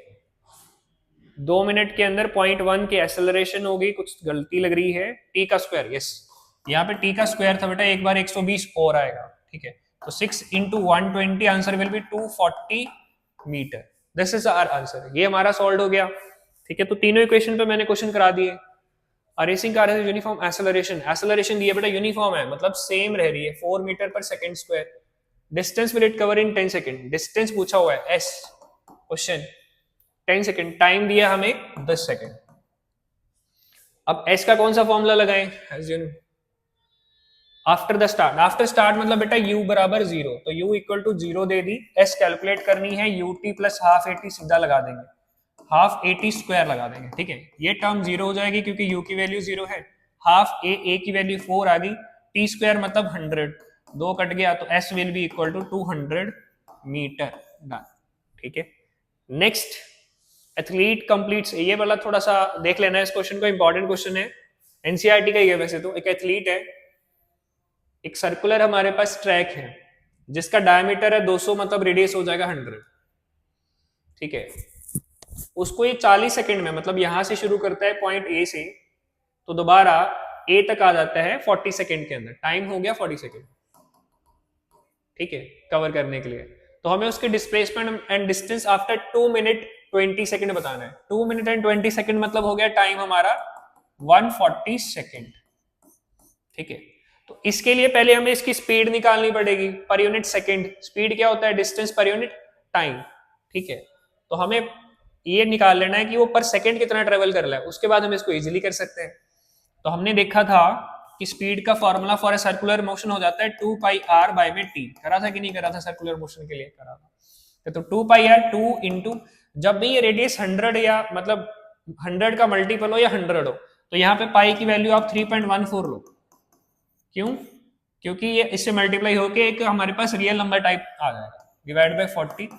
2 मिनट के अंदर 0.1 की एक्सेलरेशन होगी, कुछ गलती लग रही है, टी का स्क्वायर, यस, यहाँ पे टी का स्क्वायर था बेटा, एक बार 120 और आएगा, ठीक है. तो 6 into 120, answer will be 240 metre. This is our answer. ये हमारा सॉल्व हो गया, ठीक है. तो तीनों इक्वेशन पे मैंने क्वेश्चन करा दिए. रेसिंग कार है यूनिफॉर्म एक्सेलरेशन, एक्सेलरेशन दिया बेटा यूनिफॉर्म है, मतलब सेम रह रही है 4 metre per second square. Distance will it cover in 10 second. Distance पूछा हुआ है s क्वेश्चन, 10 सेकंड. टाइम दिया हमें 10 सेकंड. अब s का कौन सा फॉर्मूला लगाएं, after the start. After start मतलब बेटा u बराबर 0, तो u इक्वल टू 0 दे दी. s कैलकुलेट करनी है, ut प्लस हाफ at सीधा लगा देंगे, हाफ at स्क्वायर लगा देंगे, ठीक है. ये टर्म 0 हो जाएगी क्योंकि u की वैल्यू 0 है. हाफ a की वैल्यू 4 आ गई, t स्क्वायर मतलब 100, 2 कट गया, तो s will be equal to 200 metre. Done, ठीक है. नेक्स्ट, एथलीट कंप्लीट्स, ये वाला थोड़ा सा देख लेना है इस क्वेश्चन को, इंपॉर्टेंट क्वेश्चन है, एनसीईआरटी का ही है वैसे तो. एक एथलीट है, एक सर्कुलर हमारे पास ट्रैक है जिसका डायमीटर है 200, मतलब रेडियस हो जाएगा 100, ठीक है. उसको ये 40 सेकंड में, मतलब यहां से शुरू करता है पॉइंट ए से, तो दोबारा ए तक आ जाता है 40 सेकंड के अंदर. टाइम हो गया 40 सेकंड, ठीक है, कवर करने के लिए. तो हमें उसके displacement and distance after 2 minute 20 second बताना है. 2 मिनट एंड 20 सेकंड मतलब हो गया टाइम हमारा 140 सेकंड, ठीक है. तो इसके लिए पहले हमें इसकी स्पीड निकालनी पड़ेगी पर यूनिट सेकंड. स्पीड क्या होता है, डिस्टेंस पर यूनिट टाइम, ठीक है. तो हमें ये निकाल लेना है कि वो पर सेकंड कितना ट्रेवल कर रहा है, उसके बाद हम इसको इजीली कर सकते हैं। तो हमने देखा था कि स्पीड का formula for a circular motion हो जाता है 2 पाई आर बाय में टी। करा था कि नहीं करा था? सर्कुलर मोशन के लिए करा था। तो 2 पाई आर 2 इंटू, जब भी ये रेडियस 100 या मतलब 100 का मल्टीपल हो या 100 हो, तो यहाँ पे पाई की वैल्यू आप 3.14 लो। क्यों? क्योंकि ये इससे मल्टीप्लाई होके एक हमारे पास रियल नंबर टाइप आ जाएगा, डिवाइड बाय 40।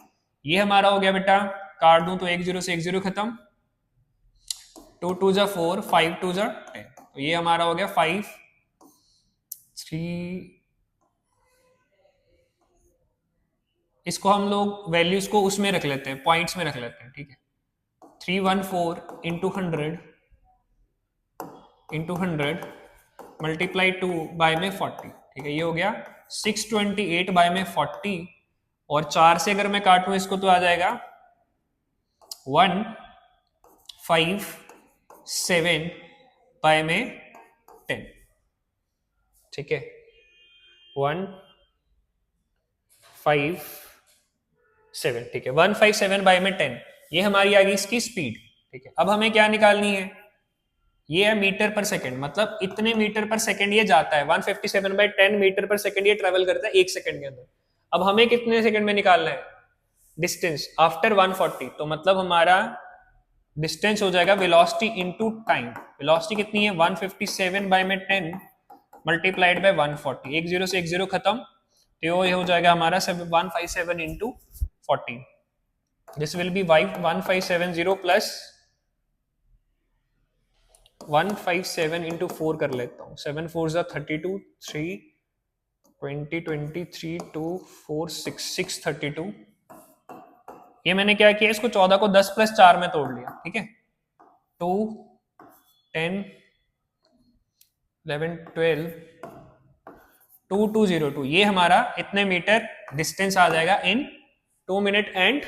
ये हमारा हो गया बेटा, काट दूं तो 1 0 से 1 0 खत्म, 2 2 जा 4, 5 2 जा 10। तो ये हमारा हो गया 5 3। इसको हम लोग वैल्यूज को उसमें रख लेते हैं, पॉइंट्स में रख लेते हैं, ठीक है। 314 इंटू 100 इंटू 100 मल्टीप्लाई 2 बाय में 40, ठीक है। ये हो गया 628 बाय में 40, और 4 से अगर मैं काटूं इसको तो आ जाएगा 157 बाय में 10, ठीक है। 157, ठीक है। 157 बाय में 10, ये हमारी आ गई इसकी स्पीड, ठीक है। अब हमें क्या निकालनी है? ये है मीटर पर सेकंड, मतलब इतने मीटर पर सेकंड ये जाता है। 157 बाय 10 मीटर पर सेकंड ये ट्रेवल करता है 1 सेकंड के अंदर। अब हमें कितने सेकंड में निकालना है डिस्टेंस आफ्टर 140? तो मतलब हमारा डिस्टेंस हो जाएगा वेलोसिटी इनटू टाइम। वेलोसिटी कितनी है? 157 बाय में 10 मल्टीप्लाइड बाय 140। 1 0 से 1 0 खत्म, तो ये हो जाएगा हमारा 157 into 40। This will B 1570 plus 157 into 4 कर लेता हूँ। 7 4 32, 3 20 23 2 4 6 632। ये मैंने क्या किया, इसको 14 को 10 प्लस 4 में तोड़ लिया, ठीक है। 2 10 11 12 2202, ये हमारा इतने मीटर डिस्टेंस आ जाएगा इन 2 मिनट एंड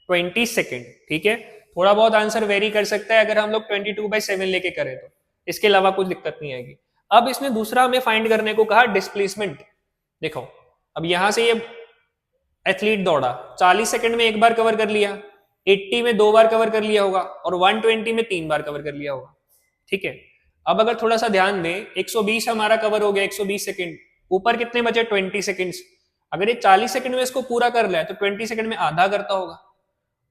20 सेकेंड, ठीक है। थोड़ा बहुत आंसर वेरी कर सकता है अगर हम लोग 22/7 लेके करें तो, इसके अलावा कुछ दिक्कत नहीं आएगी। अब इसने दूसरा हमें फाइंड करने को कहा डिस्प्लेसमेंट। देखो अब यहां से ये एथलीट दौड़ा, 40 सेकंड में एक बार कवर कर लिया, 80 में 2 बार कवर कर लिया होगा, और 120 में 3 बार कवर कर लिया होगा, ठीक है। अब अगर थोड़ा सा ध्यान दें, 120 हमारा कवर हो गया, 120 सेकंड, ऊपर कितने बचे? 20 सेकंड्स। अगर ये 40 सेकंड में इसको पूरा कर लिया तो 20 सेकंड में आधा करता होगा।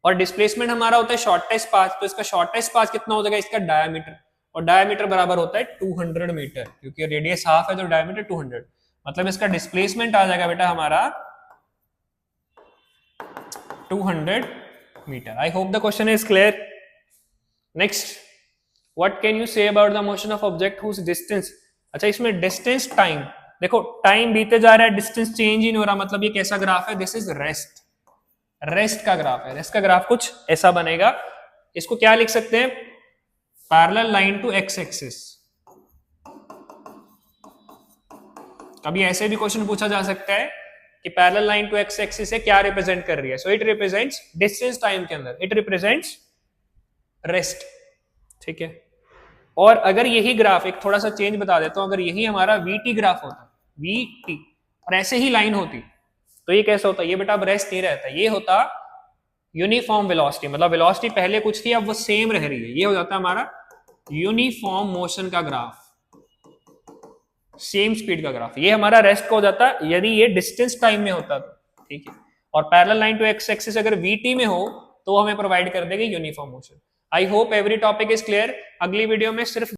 और डिस्प्लेसमेंट हमारा होता है शॉर्टेस्ट पाथ, तो इसका शॉर्टेस्ट पाथ कितना हो जाएगा? इसका डायमीटर, और डायमीटर बराबर होता है 200 मीटर, क्योंकि रेडियस हाफ है तो डायमीटर 200, मतलब इसका डिस्प्लेसमेंट आ जाएगा बेटा हमारा 200 metre. I hope the question is clear. Next, what can you say about the motion of object whose distance. अच्छा, इसमें डिस्टेंस टाइम, देखो टाइम बीते जा रहा है, डिस्टेंस चेंज ही नहीं हो रहा, मतलब ये कैसा ग्राफ है? दिस इज रेस्ट, रेस्ट का ग्राफ है। रेस्ट का ग्राफ कुछ ऐसा बनेगा। इसको क्या लिख सकते हैं? Parallel line to x axis. कभी ऐसे भी क्वेश्चन पूछा जा सकता है कि parallel line to x axis है, क्या रिप्रेजेंट कर रही है? So it represents distance time के अंदर, इट रिप्रेजेंट्स रेस्ट, ठीक है। और अगर यही ग्राफ, एक थोड़ा सा चेंज बता देता हूं, अगर यही हमारा वीटी ग्राफ होता, वीटी, और ऐसे ही लाइन होती, तो ये कैसा होता? ये बेटा अब रेस्ट नहीं रहता, ये होता यूनिफॉर्म वेलोसिटी, मतलब वेलोसिटी पहले कुछ थी अब वो सेम रह रही है, ये हो जाता है हमारा यूनिफॉर्म मोशन का ग्राफ, सेम स्पीड का ग्राफ। ये हमारा रेस्ट का हो जाता यदि ये डिस्टेंस टाइम में होता तो, ठीक है। और parallel line to x axis अगर वीटी में हो तो हमें प्रोवाइड कर देगी uniform motion. I hope every topic is clear. अगली वीडियो में सिर्फ